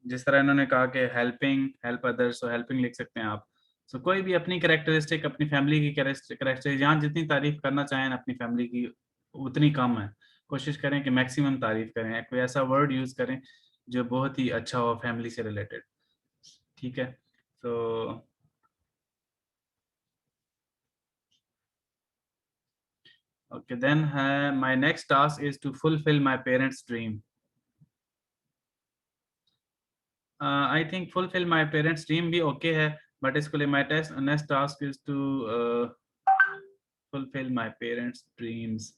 जिस तरह इन्होंने कहा कि हेल्प अदर्स, तो हेल्पिंग लिख सकते हैं आप। सो कोई भी अपनी कैरेक्टरिस्टिक, अपनी फैमिली की कैरेक्टरिस्टिक, यहाँ जितनी तारीफ करना चाहें अपनी फैमिली की उतनी कम है। कोशिश करें कि मैक्सिमम तारीफ करें, कोई ऐसा वर्ड यूज करें जो बहुत ही अच्छा हो फैमिली से रिलेटेड। ठीक है, so okay, then my next task is to fulfill my parents' dream. I think fulfill my parents' dream भी okay है, but इसके लिए my next task is to fulfill my parents' dreams.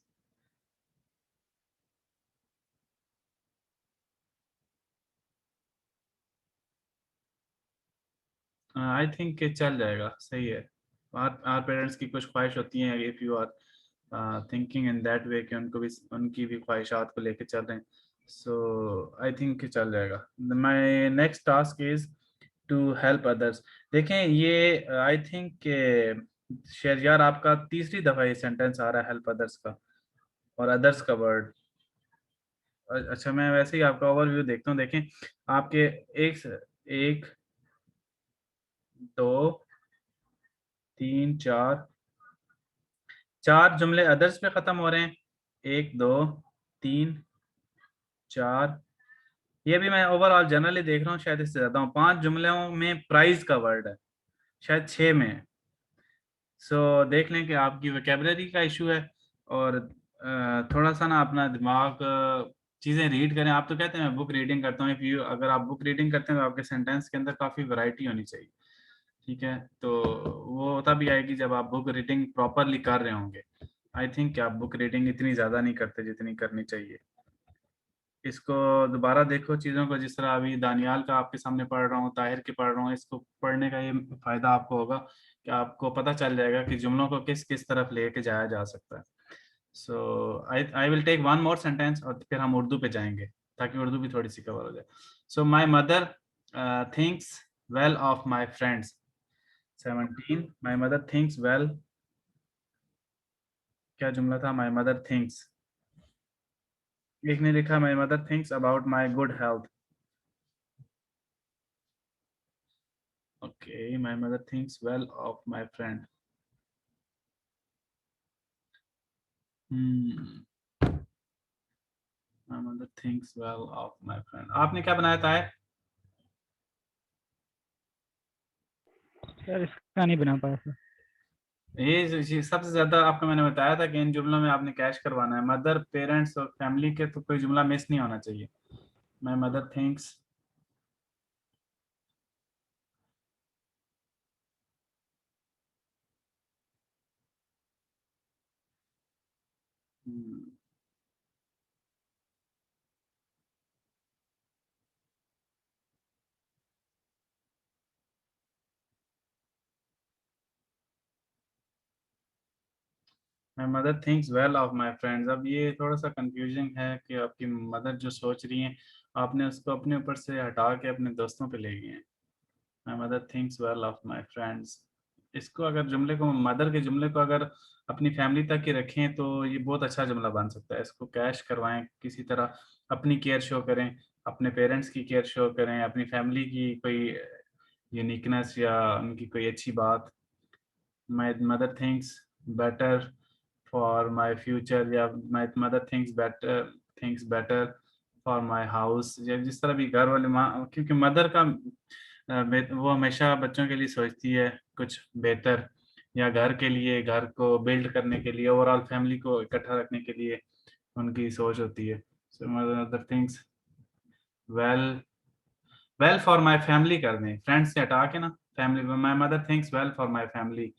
I think कि चल जाएगा, सही है। Are parents की कुछ ख्वाहिश होती हैं, if you are thinking in that way कि उनको भी उनकी भी ख्वाहिशात को लेके चल रहे हैं, सो आई थिंक चल जाएगा। My next task is to help others. देखें ये आई थिंक के शहरयार आपका तीसरी दफ़ा ये सेंटेंस आ रहा है हेल्प अदर्स का, और अदर्स का वर्ड। अच्छा, मैं वैसे ही आपका ओवरव्यू देखता हूँ। देखें आपके एक 2 3 4 जुमले अदर्स पे खत्म हो रहे हैं। 1 2 3 4, ये भी मैं ओवरऑल जनरली देख रहा हूँ, शायद इससे ज्यादा हूँ। 5 जुमलों में प्राइज का वर्ड है, शायद 6 में है। सो देख लें कि आपकी वोकैबुलरी का इशू है, और थोड़ा सा ना अपना दिमाग चीज़ें रीड करें। आप तो कहते हैं मैं बुक रीडिंग करता हूँ, अगर आप बुक रीडिंग करते हैं तो आपके सेंटेंस के अंदर काफ़ी वैरायटी होनी चाहिए, ठीक है। तो वो तभी आएगी जब आप बुक रीडिंग प्रॉपरली कर रहे होंगे। आई थिंक आप बुक रीडिंग इतनी ज़्यादा नहीं करते जितनी करनी चाहिए। इसको दोबारा देखो चीज़ों को, जिस तरह अभी दानियाल का आपके सामने पढ़ रहा हूँ, ताहिर की पढ़ रहा हूँ। इसको पढ़ने का ये फ़ायदा आपको होगा कि आपको पता चल जाएगा कि जुमलों को किस किस तरफ लेके जाया जा सकता है। So I will take one more sentence और फिर हम उर्दू पे जाएंगे, ताकि उर्दू भी थोड़ी सी कवर हो जाए। So my mother thinks well of my friends. 17, my mother thinks well, क्या जुमला था? माई मदर थिंक्स, एक ने लिखा my mother thinks about my good health. Okay, my mother thinks well of my friend. My mother thinks well of my friend. आपने क्या बनाया था? सर इसका नहीं बना पाया सर। ये सबसे ज्यादा आपको मैंने बताया था कि इन जुमलों में आपने कैश करवाना है। मदर, पेरेंट्स और फैमिली के तो कोई जुमला मिस नहीं होना चाहिए। माई mother thinks my mother thinks well of my friends. अब ये थोड़ा सा कंफ्यूजिंग है कि आपकी मदर जो सोच रही हैं, आपने उसको अपने ऊपर से हटा के अपने दोस्तों पे ले गए हैं। माई mother thinks well of my friends, इसको अगर जुमले को, मदर के जुमले को अगर अपनी फैमिली तक ही रखें तो ये बहुत अच्छा जुमला बन सकता है। इसको कैश करवाएं किसी तरह, अपनी केयर शो करें, अपने पेरेंट्स की केयर शो करें, अपनी फैमिली की कोई यूनिकनेस या उनकी कोई अच्छी बात। My mother thinks better for my future, या my mother thinks better for my house, या जिस तरह भी घर वाले माँ, क्योंकि मदर का वो हमेशा बच्चों के लिए सोचती है कुछ बेहतर, या घर के लिए, घर को बिल्ड करने के लिए, ओवरऑल फैमिली को इकट्ठा रखने के लिए उनकी सोच होती है। So mother thinks well, well for my family कर दें, फ्रेंड्स से हटा के ना family. My mother thinks well for my family,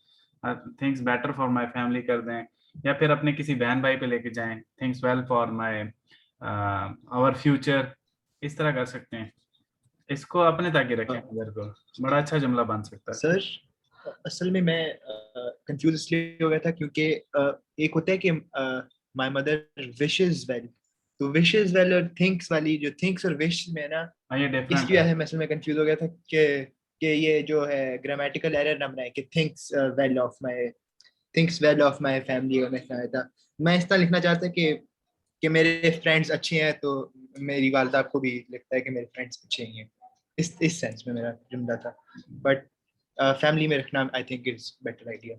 thinks better for my family कर दें, या फिर अपने किसी बहन भाई पे लेके जाएं, thinks well for my our future, इस तरह कर सकते हैं। इसको अपने तक ही रखें, मदर को, बड़ा अच्छा जुमला बन सकता है। सर असल में मैं कंफ्यूज इसलिए हो गया था क्योंकि एक होता है कि माय मदर विशेस वेल, तो विशेस वेल और थिंक्स वाली, जो थिंक्स और विश में है ना, ये डिफरेंट इसकी वजह है। से मैं असल में कंफ्यूज हो गया था कि ये जो है ग्रामेटिकल एरर ना बनाए कि thinks well of my family और मैं था। मैं इस तरह लिखना चाहता कि मेरे फ्रेंड्स अच्छे हैं, तो मेरी वालदा को भी लगता है कि मेरे फ्रेंड्स अच्छे ही हैं। इस सेंस में मेरा जुमला था, बट फैमिली में रखना I think is better idea.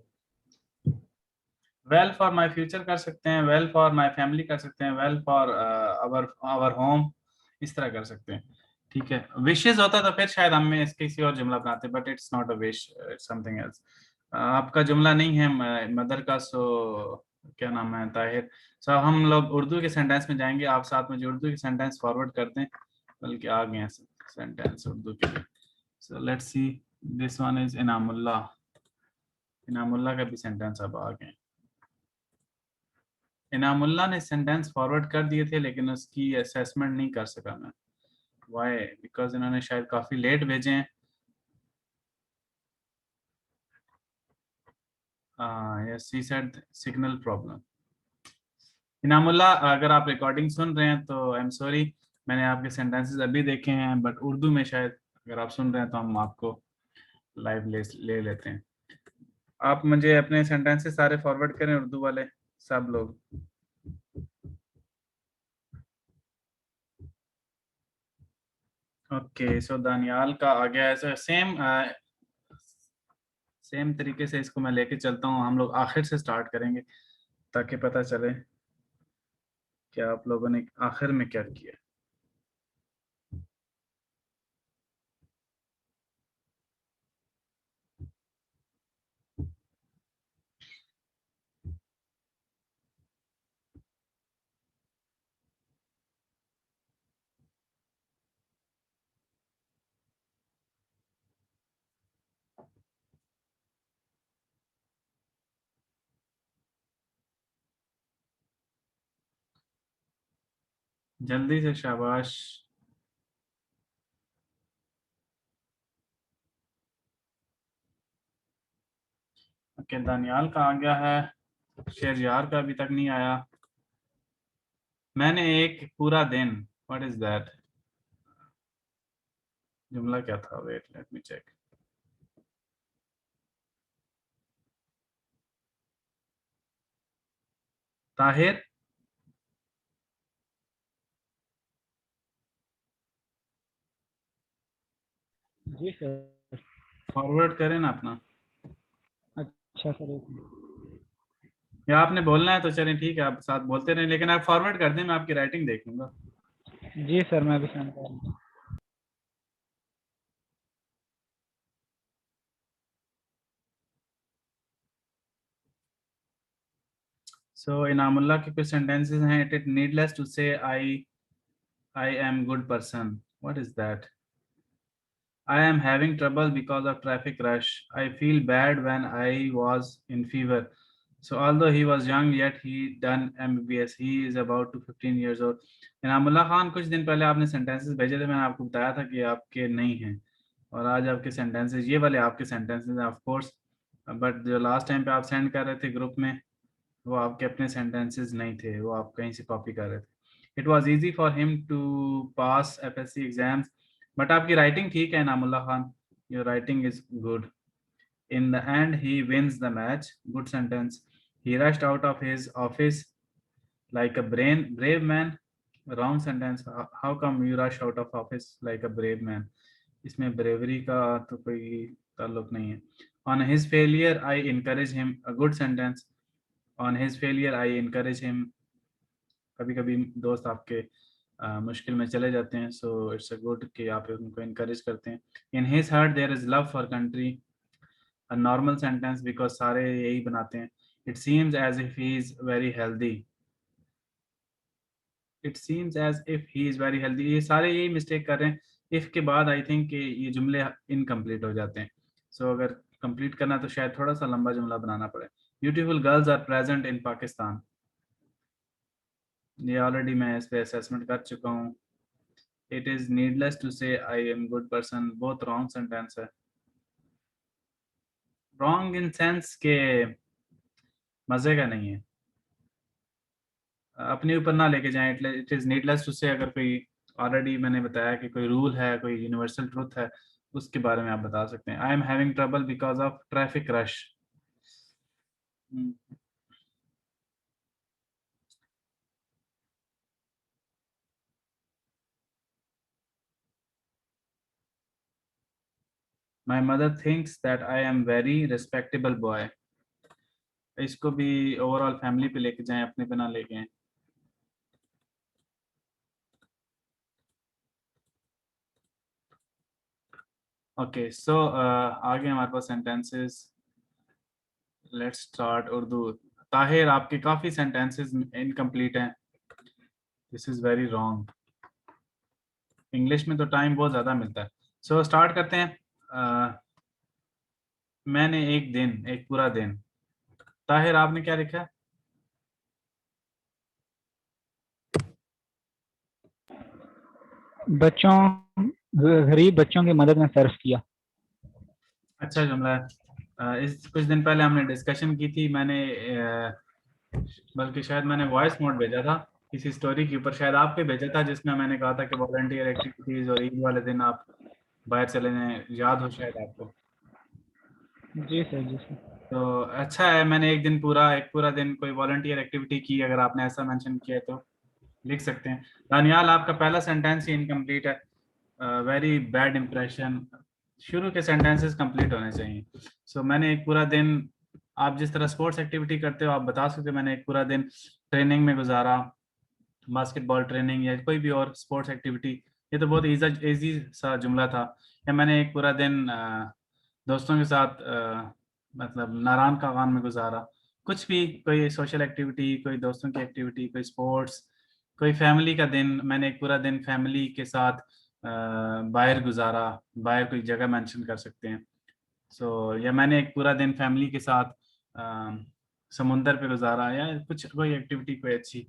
Well for my future कर सकते हैं, वेल फॉर माई फैमिली कर सकते हैं, well for our our home, इस तरह कर सकते हैं, ठीक है, विशेस होता तो फिर शायद हम इसके किसी और जुमला बनाते, but it's not a wish, it's something else. आपका जुमला नहीं है मदर का, सो क्या नाम है, ताहिर। सो हम लोग उर्दू के सेंटेंस में जाएंगे, आप साथ में जो उर्दू के सेंटेंस फॉरवर्ड कर दें, बल्कि आ गए हैं सेंटेंस उर्दू के। So let's see, this one is Inamullah. Inamullah का भी सेंटेंस अब आ गए। इनामुल्लाह ने सेंटेंस फॉरवर्ड कर दिए थे, लेकिन उसकी असेसमेंट नहीं कर सका मैं। वाई? बिकॉज इन्होंने शायद काफी लेट भेजे हैं। Yes, he said signal problem. Inamullah, अगर आप रिकॉर्डिंग सुन रहे हैं तो आई एम सॉरी, मैंने आपके सेंटेंसेस अभी देखे हैं, बट उर्दू में शायद अगर आप सुन रहे हैं तो हम आपको लाइव ले लेते हैं। आप मुझे अपने सेंटेंसेस सारे फॉरवर्ड करें, उर्दू वाले सब लोग। ओके, सो दानियाल का आ गया है। सेम तरीके से इसको मैं लेके चलता हूँ, हम लोग आखिर से स्टार्ट करेंगे ताकि पता चले कि आप लोगों ने आखिर में क्या किया। जल्दी से, शाबाश। ओके, दानियाल का आ गया है, शेरयार का अभी तक नहीं आया। मैंने एक पूरा दिन, व्हाट इज दैट? जुमला क्या था? Wait, let me check. Tahir, जी सर। फॉरवर्ड करें ना अपना, अच्छा सर, एक मिनट। या आपने बोलना है तो चलें, ठीक है, आप साथ बोलते रहें, लेकिन आप फॉरवर्ड कर दें, मैं आपकी राइटिंग देख लूंगा। जी सर, मैं भी सेंड कर रहा हूँ। सो इनामुल्लाह के कुछ सेंटेंसेस हैं। इट इज नीडलेस टू से I am good person, what is that? I am having trouble because of traffic rush. I feel bad when I was in fever. So although he was young, yet he done MBBS. He is about to 15 years old. Inamullah Khan, कुछ दिन पहले आपने sentences भेजे थे, मैंने आपको बताया था कि आपके नहीं हैं, और आज आपके सेंटेंसेस ये वाले आपके सेंटेंसेस हैं ऑफ कोर्स, बट जो लास्ट टाइम पे आप सेंड कर रहे थे ग्रुप में, वो आपके अपने सेंटेंसेस नहीं थे, वो आप कहीं से कॉपी कर रहे थे। It was easy for him to pass FSC exams, but आपकी राइटिंग ठीक है Inamullah Khan, your writing is good. In the end he wins the match, good sentence. He rushed out of his office like a brave man, wrong sentence. How come you rush out of office like a brave man? इसमें bravery का तो कोई ताल्लुक नहीं है। On his failure I encourage him, a good sentence. On his failure I encourage him, कभी कभी दोस्त आपके मुश्किल में चले जाते हैं, सो इट्स अ गुड कि आप उनको इनकरेज करते हैं। In his heart there is love for country, a normal sentence, because सारे यही बनाते हैं। It seems as if he is very healthy, it seems as if he is very healthy, ये सारे यही मिस्टेक कर रहे हैं। इफ के बाद आई थिंक कि ये जुमले इनकम्प्लीट हो जाते हैं। सो अगर कंप्लीट करना तो शायद थोड़ा सा लंबा जुमला बनाना पड़े। Beautiful girls are present in Pakistan, ये ऑलरेडी मैं इस पे असेसमेंट कर चुका हूँ। इट इज नीडलेस टू से आई एम गुड पर्सन, बहुत रॉन्ग सेंटेंस है। रॉन्ग इन सेंस के मजे का नहीं है, अपने ऊपर ना लेके जाएं। इट इज नीडलेस टू से, अगर कोई ऑलरेडी मैंने बताया कि कोई रूल है, कोई यूनिवर्सल ट्रुथ है, उसके बारे में आप बता सकते हैं। आई am having trouble because of traffic rush. My mother thinks that I am very respectable boy. इसको भी ओवरऑल फैमिली पे लेके जाएं, अपने पे ना लेके आएं। ओके सो आगे हमारे पास sentences, let's start Urdu. Tahir, आपके काफी सेंटेंसेस इनकम्प्लीट हैं, this is very wrong. English में तो टाइम बहुत ज्यादा मिलता है। सो स्टार्ट करते हैं। मैंने एक दिन, एक पूरा दिन। ताहिर, आपने क्या लिखा है? बच्चों, गरीब बच्चों की मदद में सर्फ किया। अच्छा जुमला है। इस कुछ दिन पहले हमने डिस्कशन की थी, मैंने बल्कि शायद मैंने वॉइस नोट भेजा था किसी स्टोरी के ऊपर, शायद आपके भेजा था, जिसमें मैंने कहा था कि वॉलंटियर एक्टिविटीज और ईद वाले दिन आप बाहर चले जाएं, याद हो शायद आपको। जी सर, जी सर। तो अच्छा है, मैंने एक पूरा दिन कोई वॉलंटियर एक्टिविटी की, अगर आपने ऐसा मेंशन किया है तो लिख सकते हैं। दानियाल, आपका पहला सेंटेंस ही इनकम्प्लीट है, वेरी बैड इम्प्रेशन। शुरू के सेंटेंसेस कंप्लीट होने चाहिए। सो मैंने एक पूरा दिन, आप जिस तरह स्पोर्ट्स एक्टिविटी करते हो आप बता सकते हो, मैंने एक पूरा दिन ट्रेनिंग में गुजारा, बास्केटबॉल ट्रेनिंग या कोई भी और स्पोर्ट्स एक्टिविटी। ये तो बहुत इजी सा जुमला था। या मैंने एक पूरा दिन दोस्तों के साथ मतलब नारायण का खान में गुजारा। कुछ भी, कोई सोशल एक्टिविटी, कोई दोस्तों की एक्टिविटी, कोई स्पोर्ट्स, कोई फैमिली का दिन, मैंने एक पूरा दिन फैमिली के साथ बाहर गुजारा, बाहर कोई जगह मेंशन कर सकते हैं। सो या मैंने एक पूरा दिन फैमिली के साथ समुंदर पे गुजारा, या कुछ कोई एक्टिविटी कोई अच्छी,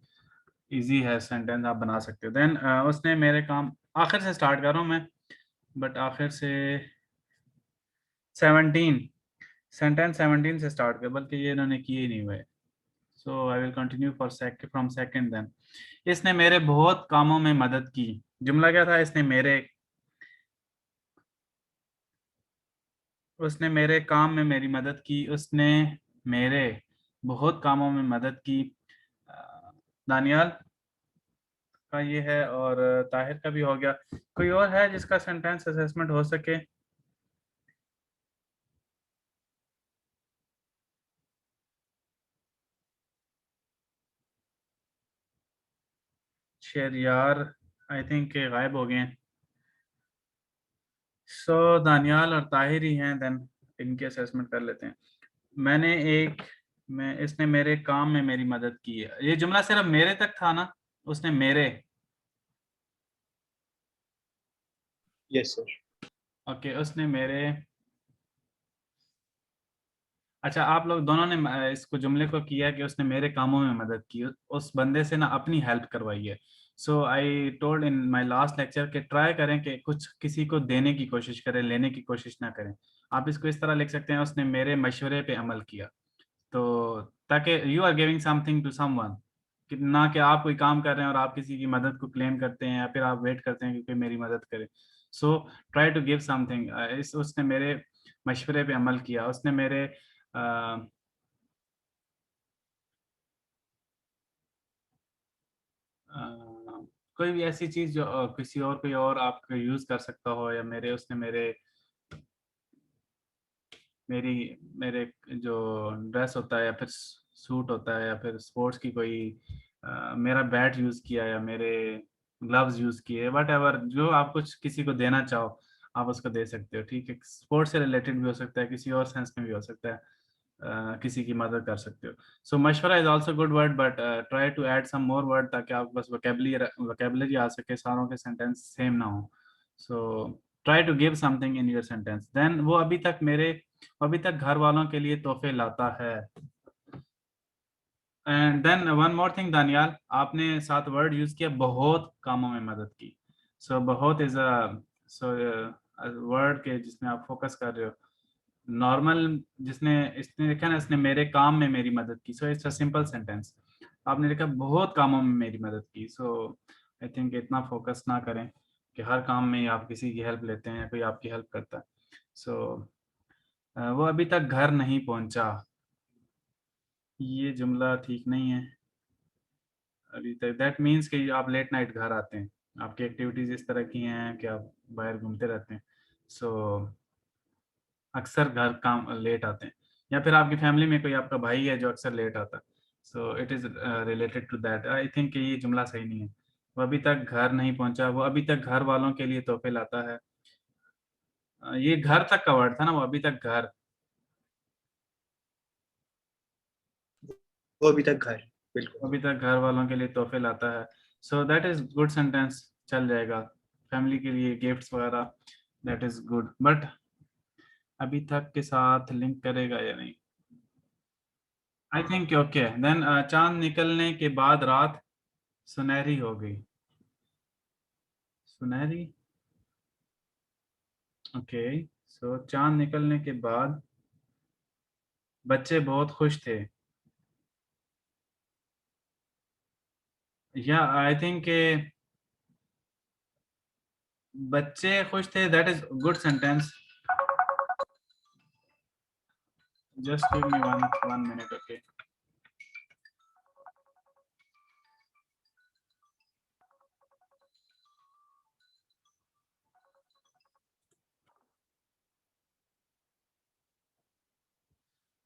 इजी है सेंटेंस, आप बना सकते हो। देन उसने मेरे काम, आखिर से स्टार्ट कर रहा हूँ मैं, बट आखिर से 17, सेंटेंस 17 से स्टार्ट कर, बल्कि ये इन्होंने किए ही नहीं हुए। So I will continue for from second. Then इसने मेरे बहुत कामों में मदद की। जुमला क्या था? उसने मेरे काम में मेरी मदद की, उसने मेरे बहुत कामों में मदद की। दानियाल का ये है, और ताहिर का भी हो गया। कोई और है जिसका सेंटेंस असेसमेंट हो सके? शेर यार आई थिंक गायब हो गए हैं। सो दानियाल और ताहिर ही हैं, देन इनके असेसमेंट कर लेते हैं। मैंने एक मैं इसने मेरे काम में मेरी मदद की है, ये जुमला सिर्फ मेरे तक था ना? उसने मेरे, यस सर। ओके उसने मेरे। अच्छा, आप लोग दोनों ने इसको जुमले को किया कि उसने मेरे कामों में मदद की, उस बंदे से ना अपनी हेल्प करवाई है। So I told in my last lecture कि ट्राई करें कि कुछ किसी को देने की कोशिश करें, लेने की कोशिश ना करें। आप इसको इस तरह लिख सकते हैं, उसने मेरे मशवरे पे अमल किया। तो ताकि you are giving something to someone, कि ना कि आप कोई काम कर रहे हैं और आप किसी की मदद को क्लेम करते हैं या फिर आप वेट करते हैं कि कोई मेरी मदद करे। So try to give something. इस उसने मेरे मशवरे पे अमल किया, उसने मेरे अ, कोई भी ऐसी चीज जो किसी और कोई और आप यूज कर सकता हो, या मेरे उसने मेरे मेरी मेरे जो ड्रेस होता है या फिर सूट होता है या फिर स्पोर्ट्स की कोई मेरा बैट यूज किया या मेरे ग्लव्स यूज किए, वट एवर, जो आप कुछ किसी को देना चाहो आप उसको दे सकते हो। ठीक है, स्पोर्ट्स से रिलेटेड भी हो सकता है, किसी और सेंस में भी हो सकता है, किसी की मदद कर सकते हो। सो मशवरा is also good word, but try to add some more word ताकि आपके पास वोकेबलरी आ सके, सारों के सेंटेंस सेम ना हो। So try to give something in your sentence. Then वो अभी तक घर वालों के लिए तोहफे लाता है। And then one more thing Daniyal, आपने साथ वर्ड यूज किया, बहुत कामों में मदद की। सो बहुत इज सो वर्ड के जिसमें आप फोकस कर रहे हो। नॉर्मल जिसने इसने लिखा ना, इसने मेरे काम में मेरी मदद की, so it's a simple sentence. आपने लिखा बहुत कामों में मेरी मदद की, सो आई थिंक इतना फोकस ना करें कि हर काम में आप किसी की हेल्प लेते हैं, कोई आपकी हेल्प करता है। सो वो अभी तक घर नहीं पहुंचा, ये जुमला ठीक नहीं है। अभी तक दैट मीन्स कि आप लेट नाइट घर आते हैं, आपकी एक्टिविटीज इस तरह की हैं कि आप बाहर घूमते रहते हैं। सो अक्सर घर काम लेट आते हैं, या फिर आपकी फैमिली में कोई आपका भाई है जो अक्सर लेट आता है। So it is related to that. I think ये जुमला सही नहीं है। वो अभी तक घर नहीं पहुंचा, वो अभी तक घर वालों के लिए तोहफे लाता है। ये घर तक का वर्ड था ना, वो अभी तक घर, वो अभी तक घर, बिल्कुल। अभी तक घर वालों के लिए तोहफे लाता है। So that is good sentence, चल जाएगा। फैमिली के लिए गिफ्ट्स वगैरह, दैट इज गुड। बट अभी तक के साथ लिंक करेगा या नहीं? I think okay. देन चांद निकलने के बाद रात सुनहरी हो गई। सुनहरी, ओके। सो चांद निकलने के बाद बच्चे बहुत खुश थे, या आई थिंक बच्चे खुश थे, that is good sentence. Just give me one minute, okay.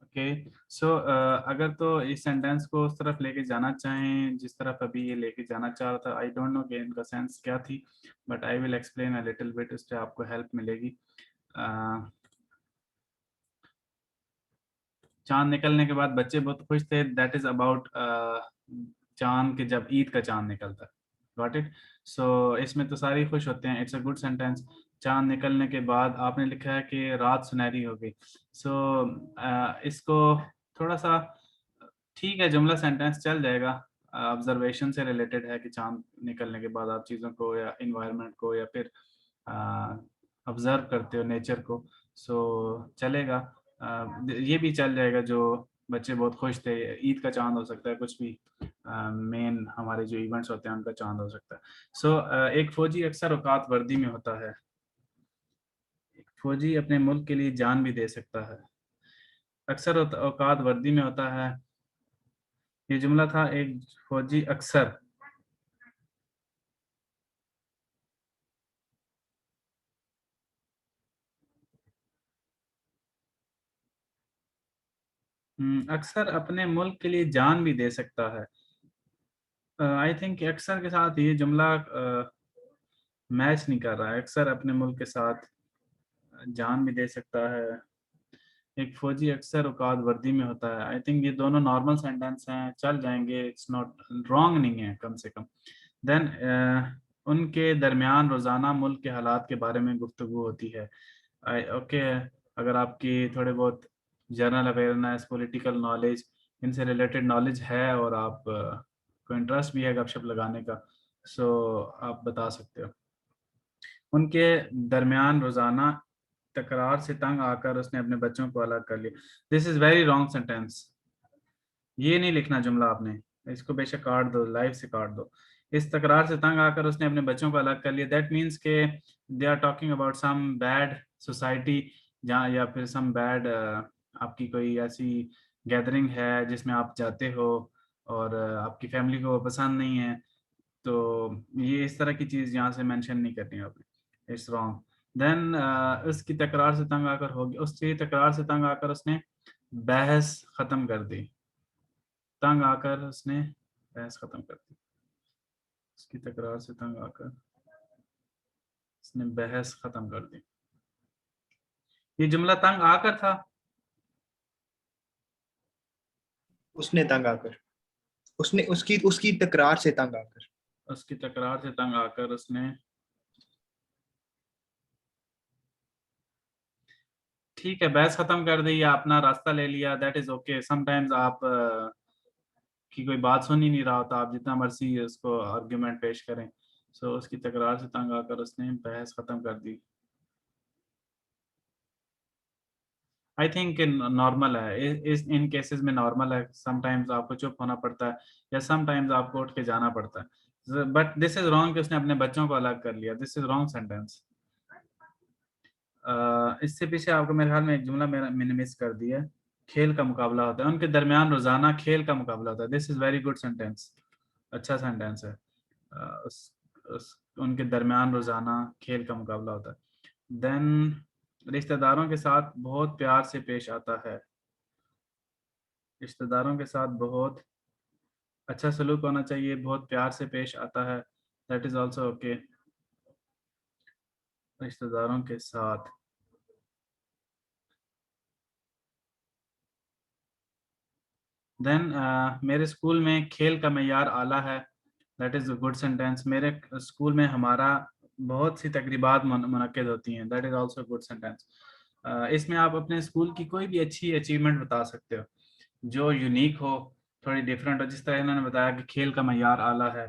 Okay. So अगर तो इस सेंटेंस को उस तरफ लेके जाना चाहें जिस तरफ अभी ये लेके जाना चाह रहा था, आई डोंट नो कि इनका सेंस क्या थी, but I will explain a little bit, उससे आपको हेल्प मिलेगी। चांद निकलने के बाद बच्चे बहुत खुश थे, दैट इज अबाउट चांद के, जब ईद का चांद निकलता है। Got it? सो इसमें तो सारे खुश होते हैं, इट्स अ गुड सेंटेंस। चांद निकलने के बाद आपने लिखा है कि रात सुनहरी हो गई। सो इसको थोड़ा सा, ठीक है, जुमला सेंटेंस चल जाएगा। ऑब्जर्वेशन से रिलेटेड है कि चांद निकलने के बाद आप चीज़ों को या इन्वायरमेंट को या फिर ऑब्जर्व करते हो नेचर को, सो चलेगा। ये भी चल जाएगा, जो बच्चे बहुत खुश थे, ईद का चांद हो सकता है, कुछ भी मेन हमारे जो इवेंट्स होते हैं उनका चांद हो सकता है। सो एक फौजी अक्सर औकात वर्दी में होता है। एक फौजी अपने मुल्क के लिए जान भी दे सकता है, अक्सर औकात वर्दी में होता है। ये जुमला था, एक फौजी अक्सर, अक्सर अपने मुल्क के लिए जान भी दे सकता है। आई थिंक अक्सर के साथ ये जुमला मैच नहीं कर रहा है। अक्सर अपने मुल्क के साथ जान भी दे सकता है, एक फौजी अक्सर औकात वर्दी में होता है। आई थिंक ये दोनों नॉर्मल सेंटेंस हैं, चल जाएंगे, इट्स नॉट रॉन्ग, नहीं है कम से कम। देन उनके दरमियान रोज़ाना मुल्क के हालात के बारे में गुफ्तगू होती है। ओके, अगर आपकी थोड़े बहुत जनरल अवेयरनेस, पॉलिटिकल नॉलेज, इनसे रिलेटेड नॉलेज है और आप को इंटरेस्ट भी है गपशप लगाने का, सो आप बता सकते हो। उनके दरमियान रोज़ाना तकरार से तंग आकर उसने अपने बच्चों को अलग कर लिया। This is very wrong sentence. ये नहीं लिखना जुमला आपने, इसको बेशक काट दो, लाइफ से काट दो। इस तकरार से तंग आकर उसने अपने बच्चों को अलग कर लिया, दैट मीन्स के they are talking about some bad society, जहाँ, या फिर सम बैड, आपकी कोई ऐसी गैदरिंग है जिसमें आप जाते हो और आपकी फैमिली को वो पसंद नहीं है, तो ये इस तरह की चीज़ यहाँ से मेंशन नहीं करनी है आपने, इट्स रॉन्ग। देन उसकी तकरार से तंग आकर हो गया, उसकी तकरार से तंग आकर उसने बहस ख़त्म कर दी। तंग आकर उसने बहस ख़त्म कर दी, उसकी तकरार से तंग आकर उसने बहस ख़त्म कर दी। ये जुमला तंग आकर था, उसने तंग आकर, उसने उसकी उसकी तकरार से तंग आकर। उसकी तकरार से तंग आकर उसने, ठीक है, बहस खत्म कर दी या अपना रास्ता ले लिया, दैट इज ओके। समटाइम्स आप की कोई बात सुन ही नहीं रहा होता, आप जितना मर्जी उसको आर्ग्यूमेंट पेश करें। सो उसकी तकरार से तंग आकर उसने बहस खत्म कर दी। आई थिंक नॉर्मल है, इस इन केसेस में नॉर्मल है, समटाइम्स आपको चुप होना पड़ता है या समटाइम्स आपको उठ के जाना पड़ता है, बट दिस इज रॉन्ग कि उसने अपने बच्चों को अलग कर लिया, दिस इज रॉन्ग सेंटेंस। इससे पीछे आपको मेरे ख्याल में एक जुमला मैंने मिस कर दिया है, खेल का मुकाबला होता है, उनके दरमियान रोजाना खेल का मुकाबला होता है, this is very good sentence, अच्छा सेंटेंस है। उनके दरमियान रोजाना खेल का मुकाबला होता है। देन रिश्तेदारों के साथ बहुत प्यार से पेश आता है, रिश्तेदारों के साथ बहुत अच्छा सलूक होना चाहिए, बहुत प्यार से पेश आता है, दैट इज ऑल्सो ओके। रिश्तेदारों के साथ देन मेरे स्कूल में खेल का मेयार आला है, that is a good sentence. मेरे स्कूल में हमारा बहुत सी तकरीबात मुनक्किद होती हैं, that is also good sentence. इसमें आप अपने स्कूल की कोई भी अच्छी अचीवमेंट बता सकते हो जो यूनिक हो, थोड़ी डिफरेंट हो। जिस तरह इन्होंने बताया कि खेल का मेयार आला है,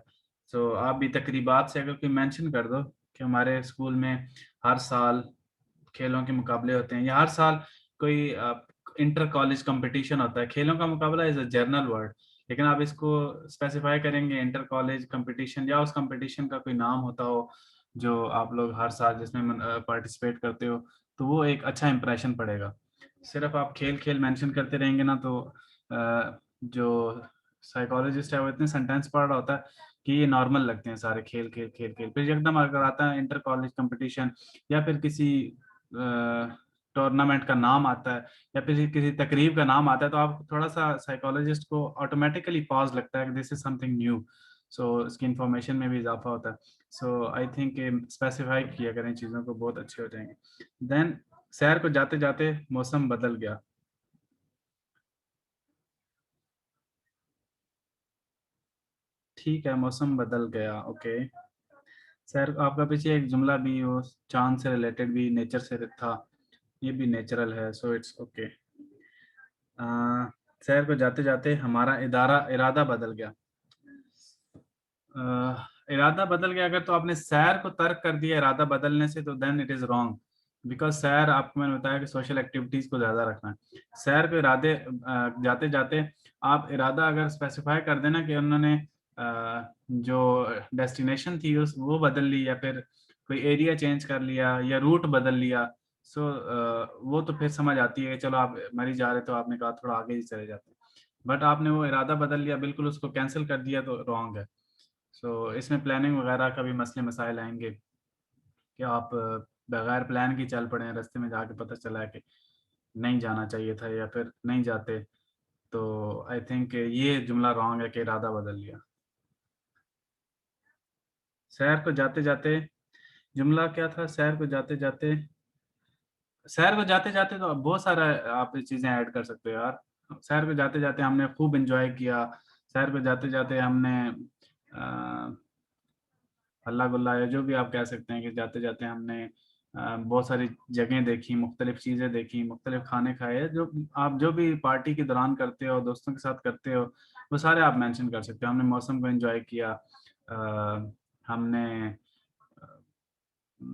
तो आप भी तकरीबात से अगर कोई मेंशन कर दो कि हमारे स्कूल में हर साल खेलों के मुकाबले होते हैं, या हर साल कोई इंटर कॉलेज कंपटीशन होता है। खेलों का मुकाबला इज अ जनरल वर्ड, लेकिन आप इसको स्पेसिफाई करेंगे इंटर कॉलेज कंपटीशन, या उस कंपटीशन का कोई नाम होता हो जो आप लोग हर साल जिसमें पार्टिसिपेट करते हो, तो वो एक अच्छा इंप्रेशन पड़ेगा। सिर्फ आप खेल खेल मेंशन करते रहेंगे ना, तो जो साइकोलॉजिस्ट है वो इतने सेंटेंस पढ़ रहा होता है कि ये नॉर्मल लगते हैं सारे खेल खेल खेल खेल, फिर एकदम अगर आता है इंटर कॉलेज कंपटीशन या फिर किसी टूर्नामेंट का नाम आता है या फिर किसी तकरीब का नाम आता है, तो आप थोड़ा सा साइकोलॉजिस्ट को ऑटोमेटिकली पॉज लगता है कि दिस इज समथिंग न्यू। सो इसकी इंफॉर्मेशन में भी इजाफा होता है। सो आई थिंक स्पेसिफाई किया करें चीज़ों को, बहुत अच्छे हो जाएंगे। देन शहर को जाते जाते मौसम बदल गया। ठीक है, मौसम बदल गया, ओके। सर आपका पीछे एक जुमला भी वो चांद से रिलेटेड भी नेचर से था, ये भी नेचुरल है, सो इट्स ओके। शहर को जाते जाते हमारा इरादा बदल गया। इरादा बदल गया अगर तो आपने सैर को तर्क कर दिया इरादा बदलने से, तो then it is wrong, because सैर आपको मैंने बताया कि सोशल एक्टिविटीज को ज्यादा रखना है। सैर को इरादे जाते जाते आप इरादा अगर स्पेसिफाई कर देना कि उन्होंने जो डेस्टिनेशन थी उस वो बदल ली, या फिर कोई एरिया चेंज कर लिया या रूट बदल लिया, सो वो तो फिर समझ आती है कि चलो आप मरी जा रहे तो आपने कहा थोड़ा आगे ही चले जाते, बट आपने वो इरादा बदल लिया, बिल्कुल उसको कैंसिल कर दिया, तो रॉन्ग है। सो इसमें प्लानिंग वगैरह का भी मसले मसाइल आएंगे कि आप बगैर प्लान की चल पड़े, रास्ते में जाके पता चला है कि नहीं जाना चाहिए था या फिर नहीं जाते, तो आई थिंक ये जुमला रॉन्ग है कि इरादा बदल लिया। शहर को जाते जाते, जुमला क्या था? शहर को जाते जाते, शहर को जाते जाते तो बहुत सारा आप चीज़ें ऐड कर सकते हो यार। शहर को जाते जाते हमने खूब एंजॉय किया, शहर को जाते जाते हमने हल्ला गुल्ला या जो भी आप कह सकते हैं कि जाते जाते हमने बहुत सारी जगहें देखी, मुख्तलिफ चीज़ें देखी, मुख्तलिफ खाने खाए, जो आप जो भी पार्टी के दौरान करते हो, दोस्तों के साथ करते हो, वो सारे आप मेंशन कर सकते हो। हमने मौसम को एंजॉय किया, हमने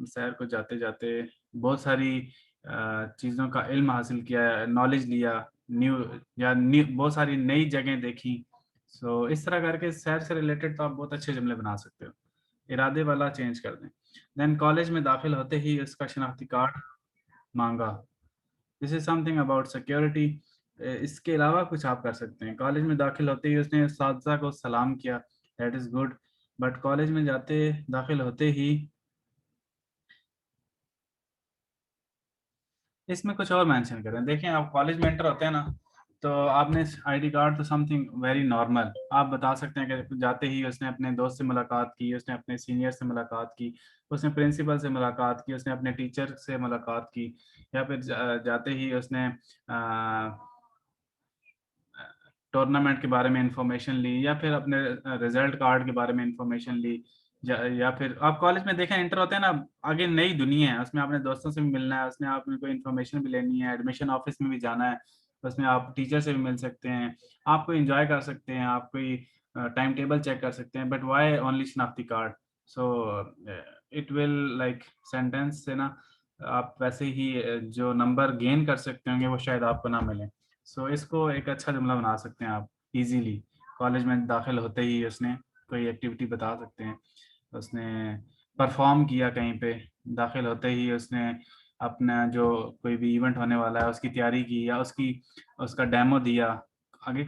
शहर को जाते जाते बहुत सारी चीज़ों का इल्म हासिल किया, नॉलेज लिया, न्यू बहुत सारी नई जगहें देखी। सो इस तरह करके शहर से रिलेटेड तो आप बहुत अच्छे जुमले बना सकते हो। इरादे वाला चेंज कर दें। देन कॉलेज में दाखिल होते ही उसका शनाख्ती कार्ड मांगा, this is something about security. इसके अलावा कुछ आप कर सकते हैं। कॉलेज में दाखिल होते ही उसने उस्ताद को सलाम किया, that is good, but college में जाते दाखिल होते ही इसमें कुछ और मेंशन करें। देखें, आप कॉलेज में एंटर होते हैं ना, तो आपने आईडी कार्ड तो समथिंग वेरी नॉर्मल, आप बता सकते हैं कि जाते ही उसने अपने दोस्त से मुलाकात की, उसने अपने सीनियर से मुलाकात की, उसने प्रिंसिपल से मुलाकात की, उसने अपने टीचर से मुलाकात की, या फिर जाते ही उसने टूर्नामेंट के बारे में इंफॉर्मेशन ली, या फिर अपने रिजल्ट कार्ड के बारे में इंफॉर्मेशन ली, या फिर आप कॉलेज में देखें एंटर होते हैं ना, आगे नई दुनिया है, उसमें आपने दोस्तों से भी मिलना है, उसमें आपने कोई इन्फॉर्मेशन भी लेनी है, एडमिशन ऑफिस में भी जाना है, उसमें आप टीचर से भी मिल सकते हैं, आप कोई इंजॉय कर सकते हैं, आप कोई टाइम टेबल चेक कर सकते हैं, बट वाई ओनली शनाख्ती card? So it will like sentence से ना आप वैसे ही जो नंबर गेन कर सकते होंगे वो शायद आपको ना मिले। सो इसको एक अच्छा जुमला बना सकते हैं आप इजीली। कॉलेज में दाखिल होते ही उसने कोई एक्टिविटी बता सकते हैं, उसने परफॉर्म किया कहीं पे, दाखिल होते ही उसने अपना जो कोई भी इवेंट होने वाला है उसकी तैयारी की, या उसका डेमो दिया। आगे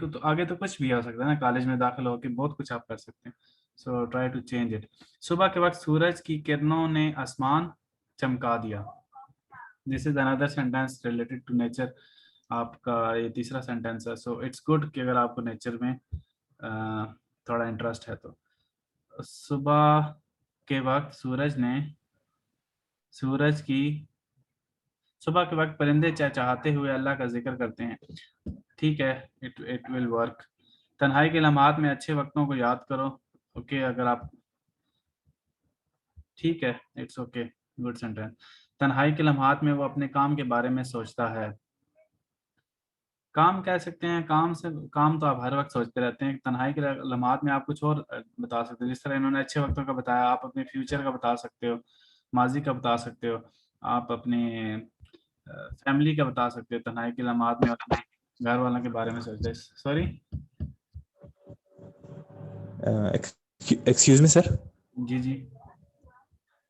तो कुछ भी हो सकता है ना, कॉलेज में दाखिल होकर बहुत कुछ आप कर सकते हैं। So try to change it. सुबह के वक्त सूरज की किरणों ने आसमान चमका दिया, this is another sentence related to nature. आपका ये तीसरा सेंटेंस है। सो इट्स गुड कि अगर आपको नेचर में थोड़ा इंटरेस्ट है तो। सुबह के वक्त सूरज की सुबह के वक्त परिंदे चहचहाते हुए अल्लाह का जिक्र करते हैं। ठीक है, इट विल वर्क। तन्हाई के लम्हात में अच्छे वक्तों को याद करो। ओके, अगर आप, ठीक है, इट्स ओके, गुड सेंटेंस। तन्हाई के लम्हात में वो अपने काम के बारे में सोचता है। काम कह सकते हैं, काम से, काम तो आप हर वक्त सोचते रहते हैं। तन्हाई के लम्हात में आप कुछ और बता सकते हो। जिस तरह इन्होंने अच्छे वक्तों का बताया, आप अपने फ्यूचर का बता सकते हो, माजी का बता सकते हो, आप अपने फैमिली का बता सकते हो। तन्हाई के लम्हात में अपने घर वालों के बारे में सोचते हैं। Sorry, excuse me sir. जी जी,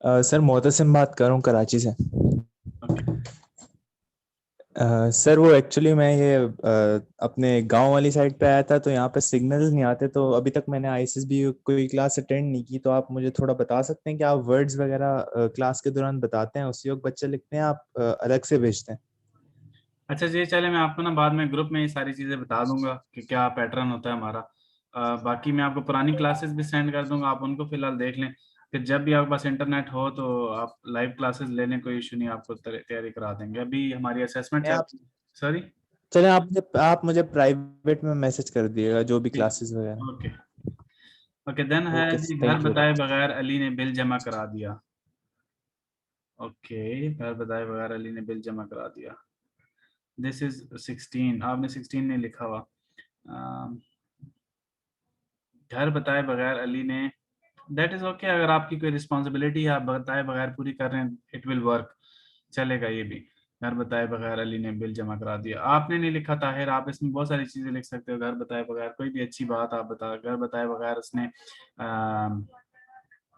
सर मोहतसिम बात कर रहा हूँ कराची से। ओके। सर वो एक्चुअली मैं ये अपने गांव वाली साइड पे आया था, तो यहाँ पे सिग्नल्स नहीं आते, तो अभी तक मैंने आईएसएसबी कोई क्लास अटेंड नहीं की। तो आप मुझे थोड़ा बता सकते हैं कि आप वर्ड्स वगैरह क्लास के दौरान बताते हैं, उसी वक्त बच्चे लिखते हैं, आप अलग से भेजते हैं? अच्छा जी, चले, मैं आपको ना बाद में ग्रुप में ये सारी चीज़ें बता दूंगा कि क्या पैटर्न होता है हमारा। बाकी मैं आपको पुरानी क्लासेस भी सेंड कर दूंगा, आप उनको फिलहाल देख लें। फिर जब भी आपके पास इंटरनेट हो तो आप लाइव क्लासेस लेने, कोई इशू नहीं, आपको तैयारी करा देंगे। अभी हमारी असेसमेंट मैं चल, आप सॉरी, चलें, आप मुझे प्राइवेट में मैसेज कर दिएगा जो भी क्लासेस वगैरह। ओके। ओके, देन है ओके, जी, घर थैंक यू। बताए बगैर अली ने बिल जमा करा दिया। ओके, घर बताए बगैर अली ने बिल जमा करा दिया। दिस इज 16, आपने 16 नहीं लिखा हुआ। घर बताए बगैर अली ने, दैट इज ओके। अगर आपकी कोई रिस्पॉन्सिबिलिटी है, आप बताए बगैर पूरी कर रहे हैं, इट विल वर्क, चलेगा ये भी। घर बताए बगैर अली ने बिल जमा करा दिया। आपने नहीं लिखा ताहिर, आप इसमें बहुत सारी चीजें लिख सकते हो। घर बताए बगैर कोई भी अच्छी बात आप बता, घर बताए बगैर उसने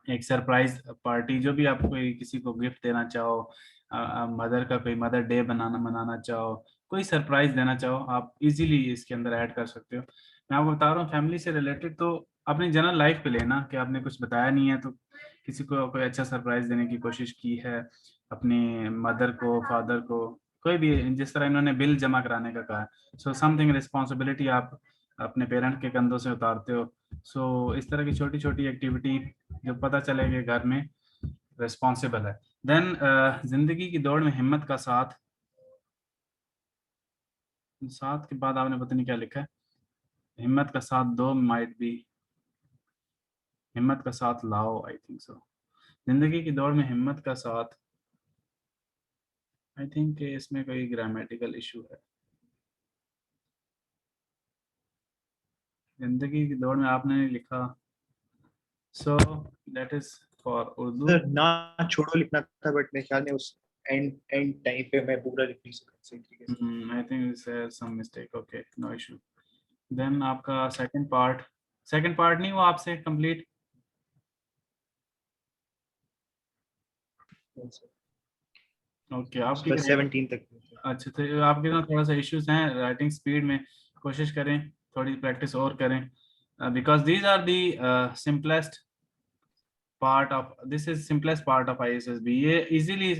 एक सरप्राइज पार्टी, जो भी आप कोई किसी को गिफ्ट देना चाहो, मदर का कोई मदर डे बनाना मनाना चाहो, कोई सरप्राइज देना चाहो, आप इजीली इसके अंदर ऐड कर सकते हो। मैं आपको बता रहा हूँ फैमिली से रिलेटेड, तो अपनी जनरल लाइफ पे लेना कि आपने कुछ बताया नहीं है, तो किसी को कोई अच्छा सरप्राइज देने की कोशिश की है, अपने मदर को, फादर को, कोई भी, जिस तरह इन्होंने बिल जमा कराने का कहा। सो समथिंग रिस्पॉन्सिबिलिटी आप अपने पेरेंट के कंधों से उतारते हो। सो इस तरह की छोटी छोटी एक्टिविटी जो पता चले कि घर में रिस्पॉन्सिबल है। देन जिंदगी की दौड़ में हिम्मत का साथ, साथ के बाद आपने पता नहीं क्या लिखा है, हिम्मत का साथ दो, माइट बी हिम्मत का साथ लाओ, आई थिंक सो। जिंदगी की दौड़ में हिम्मत का साथ, आई थिंक इसमें कोई ग्रामेटिकल इशू है। जिंदगी की दौड़ में आपने नहीं लिखा, so that is for Urdu. Sir ना छोड़ो लिखना था, बट मेरे ख्याल में उस एंड एंड टाइम पे मैं पूरा लिख नहीं सकता सही तरीके से। I think some mistake, okay, no issue. Then आपका सेकंड पार्ट नहीं हुआ आपसे कंप्लीट। ओके, आपकी बस 17 तक। अच्छा, तो आपके ना थोड़ा सा इश्यूज हैं राइटिंग स्पीड में, कोशिश करें थोड़ी प्रैक्टिस और करें, because these are the simplest part of, this is simplest part of ISSB. ये इजीली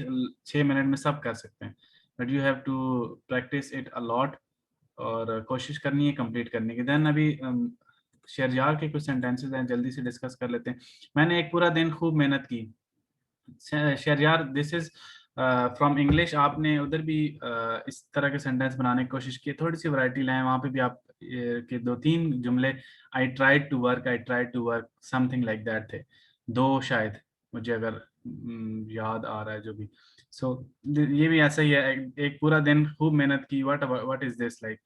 6 मिनट में सब कर सकते हैं, but you have to practise it a lot, और कोशिश करनी है कंप्लीट करने की। देन अभी शेरजार के कुछ सेंटेंसेस हैं, जल्दी से डिस्कस कर लेते हैं। मैंने एक पूरा दिन खूब मेहनत की। Shahryar, this is from English. आपने उधर भी इस तरह के सेंटेंस बनाने की कोशिश की, थोड़ी सी वैरायटी लाएं, वहां पे भी आप के 2-3 जुमले, I tried to work, I tried to work, something like that थे, 2 शायद, मुझे अगर याद आ रहा है जो भी। सो ये भी ऐसा ही है, एक पूरा दिन खूब मेहनत की, व्हाट इज दिस लाइक,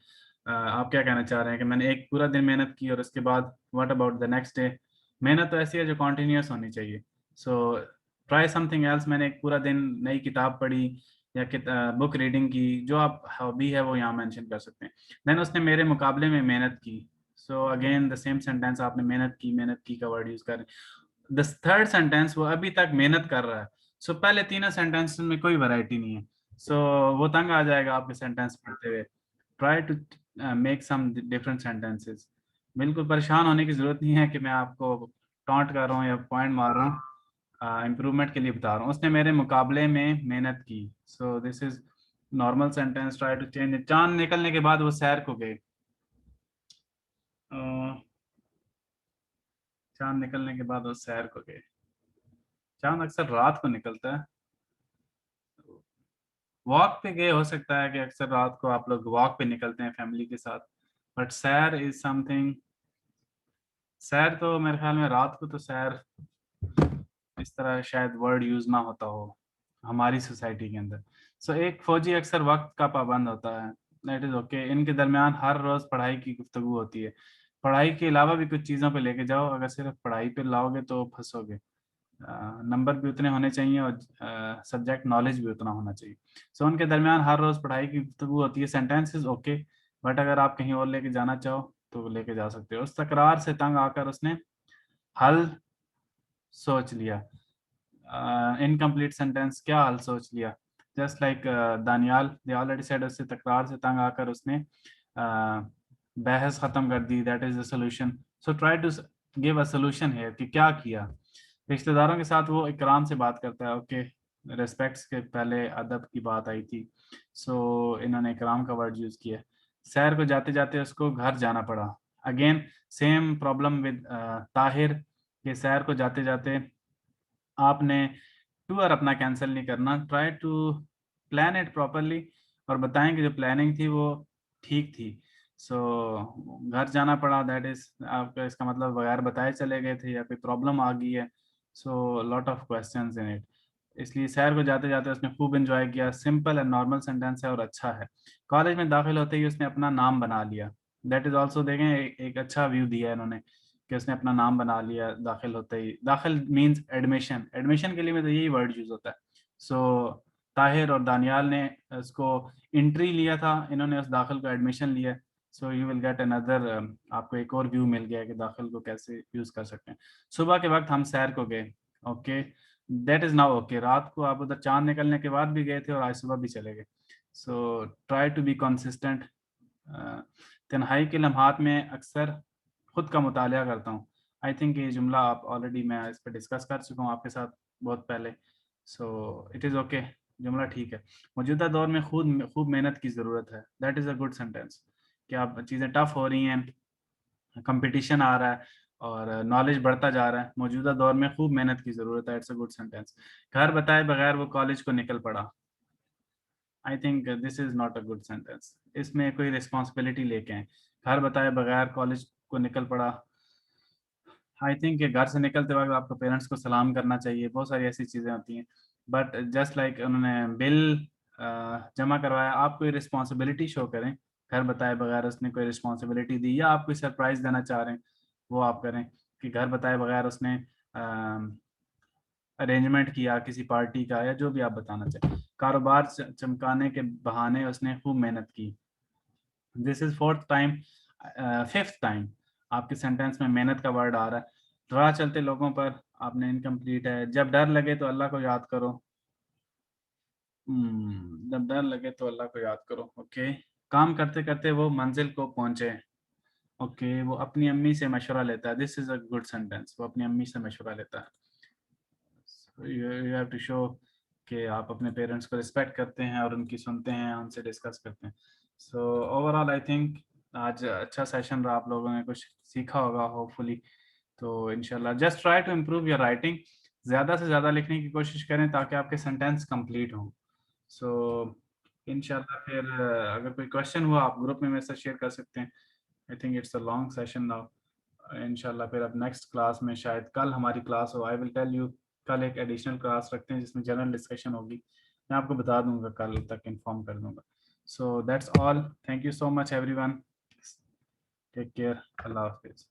आप क्या कहना चाह रहे हैं कि मैंने एक पूरा दिन मेहनत की और उसके बाद what about the next day. मेहनत तो ऐसी है जो कॉन्टिन्यूस होनी चाहिए। So try something else. मैंने एक पूरा दिन नई किताब पढ़ी, या बुक रीडिंग की, जो आप हॉबी है वो यहाँ मेंशन कर सकते हैं। देन उसने मेरे मुकाबले में मेहनत की। So again the same sentence, आपने मेहनत की का वर्ड यूज कर। द थर्ड सेंटेंस, वो अभी तक मेहनत कर रहा है। सो पहले तीनों सेंटेंस में कोई वैरायटी नहीं है, सो वो तंग आ जाएगा आपके सेंटेंस पढ़ते हुए। Try to make some different sentences. बिल्कुल परेशान होने की जरूरत नहीं है कि मैं आपको टॉन्ट कर रहा हूँ या पॉइंट मार रहा हूँ, इम्प्रूवमेंट के लिए बता रहा हूँ। उसने मेरे मुकाबले में मेहनत की। So this is normal sentence. Try to change. चांद निकलने के बाद वो सैर को गए। चांद निकलने के बाद वो सैर को गए। चांद अक्सर रात को निकलता है। वॉक पे गए, हो सकता है कि अक्सर रात को आप लोग वॉक पे निकलते हैं फैमिली के साथ, बट सैर इज समथिंग, सैर तो मेरे ख्याल में रात को तो सैर इस तरह शायद वर्ड यूज ना होता हो हमारी सोसाइटी के अंदर। सो एक फौजी अक्सर वक्त का पाबंद होता है, दैट इज ओके। इनके दरमियान हर रोज पढ़ाई की गुफ्तगू होती है, पढ़ाई के अलावा भी कुछ चीज़ों पे लेके जाओ, अगर सिर्फ पढ़ाई पे लाओगे तो फंसोगे। नंबर भी उतने होने चाहिए और सब्जेक्ट नॉलेज भी उतना होना चाहिए। सो उनके दरमियान हर रोज पढ़ाई की गुफ्तगू होती है, सेंटेंसेस ओके, बट अगर आप कहीं और लेके जाना चाहो तो लेके जा सकते हो। उस तकरार से तंग आकर उसने हल सोच लिया। इनकम्प्लीट सेंटेंस, क्या हल सोच लिया? Just like Daniyal, they already said, उससे तकरार से तंग आकर उसने बहस खत्म कर दी, that is the solution. So try to give a solution है कि क्या किया। रिश्तेदारों के साथ वो इकराम से बात करता है, ओके, रेस्पेक्ट्स के पहले अदब की बात आई थी, सो इन्होंने इकराम का वर्ड यूज किया। सैर को जाते जाते उसको घर जाना पड़ा, again same problem with Tahir, कि सैर को जाते जाते आपने टूर अपना कैंसिल नहीं करना, try to plan it properly, और बताएं कि जो प्लानिंग थी वो ठीक थी। सो घर जाना पड़ा, दैट इज आपका, इसका मतलब बगैर बताए चले गए थे या कोई प्रॉब्लम आ गई है। So lot of questions in it, इसलिए सैर को जाते जाते उसने खूब एंजॉय किया। सिंपल एंड नॉर्मल सेंटेंस है और अच्छा है। कॉलेज में दाखिल होते ही उसने अपना नाम बना लिया, दैट इज ऑल्सो, देखें एक अच्छा व्यू दिया है इन्होंने कि उसने अपना नाम बना लिया दाखिल होते ही। दाखिल मींस एडमिशन, एडमिशन के लिए में तो यही वर्ड यूज होता है। सो ताहिर और दानियाल ने उसको एंट्री लिया था, इन्होंने उस दाखिल को एडमिशन लिया। So you will get another, आपको एक और व्यू मिल गया कि दाखिल को कैसे यूज कर सकते हैं। सुबह के वक्त हम सैर को गए, okay, that is now okay. रात को आप उधर चांद निकलने के बाद भी गए थे और आज सुबह भी चले गए। So try to be consistent. तन्हाई के लम्हात में अक्सर खुद का मुतालिया करता हूँ। आई थिंक ये जुमला आप ऑलरेडी, मैं इस पर डिस्कस कर चुका हूँ आपके साथ बहुत पहले। सो इट इज़ ओके, जुमला ठीक है। मौजूदा दौर में खूब मेहनत की ज़रूरत है, that is a good sentence. कि आप चीज़ें टफ हो रही हैं, कंपटीशन आ रहा है और नॉलेज बढ़ता जा रहा है, मौजूदा दौर में खूब मेहनत की ज़रूरत है, इट्स अ गुड सेंटेंस। घर बताए बगैर वो कॉलेज को निकल पड़ा, I think this is not a good sentence. इसमें कोई रिस्पॉन्सिबिलिटी लेके आए, घर बताए बगैर कॉलेज को निकल पड़ा। आई थिंक घर से निकलते वक्त आपको पेरेंट्स को सलाम करना चाहिए, बहुत सारी ऐसी चीज़ें होती हैं। बट जस्ट लाइक उन्होंने बिल जमा करवाया, आप कोई रिस्पॉन्सिबिलिटी शो करें, घर बताए बगैर उसने कोई रिस्पॉन्सिबिलिटी दी, या आप कोई सरप्राइज देना चाह रहे हैं वो आप करें, कि घर बताए बगैर उसने अरेंजमेंट किया किसी पार्टी का, या जो भी आप बताना चाहें। कारोबार चमकाने के बहाने उसने खूब मेहनत की, this is fourth time, fifth time आपके सेंटेंस में मेहनत का वर्ड आ रहा है। राह चलते लोगों पर, आपने इनकम्प्लीट है। जब डर लगे तो अल्लाह को याद करो, जब डर लगे तो अल्लाह को याद करो, ओके। काम करते करते वो मंजिल को पहुंचे, ओके। वो अपनी अम्मी से मशवरा लेता है, this is a good sentence, वो अपनी अम्मी से मशवरा लेता है। यू हैव टू शो कि आप अपने पेरेंट्स को रिस्पेक्ट करते हैं और उनकी सुनते हैं, उनसे डिस्कस करते हैं। सो ओवरऑल आई थिंक आज अच्छा सेशन रहा, आप लोगों ने कुछ सीखा होगा होपफुली। तो इंशाल्लाह just try to improve your writing, ज़्यादा से ज़्यादा लिखने की कोशिश करें ताकि आपके सेंटेंस कंप्लीट हों। सो इंशाल्लाह फिर अगर कोई क्वेश्चन हुआ आप ग्रुप में मेरे साथ शेयर कर सकते हैं। I think it's a long session now. इंशाल्लाह फिर अब नेक्स्ट क्लास में, शायद कल हमारी क्लास हो, आई विल टेल यू, कल एक एडिशनल क्लास रखते हैं जिसमें जनरल डिस्कशन होगी, मैं आपको बता दूंगा, कल तक इन्फॉर्म कर दूंगा। So that's all, thank you so much everyone, take care, अल्लाह हाफिज़।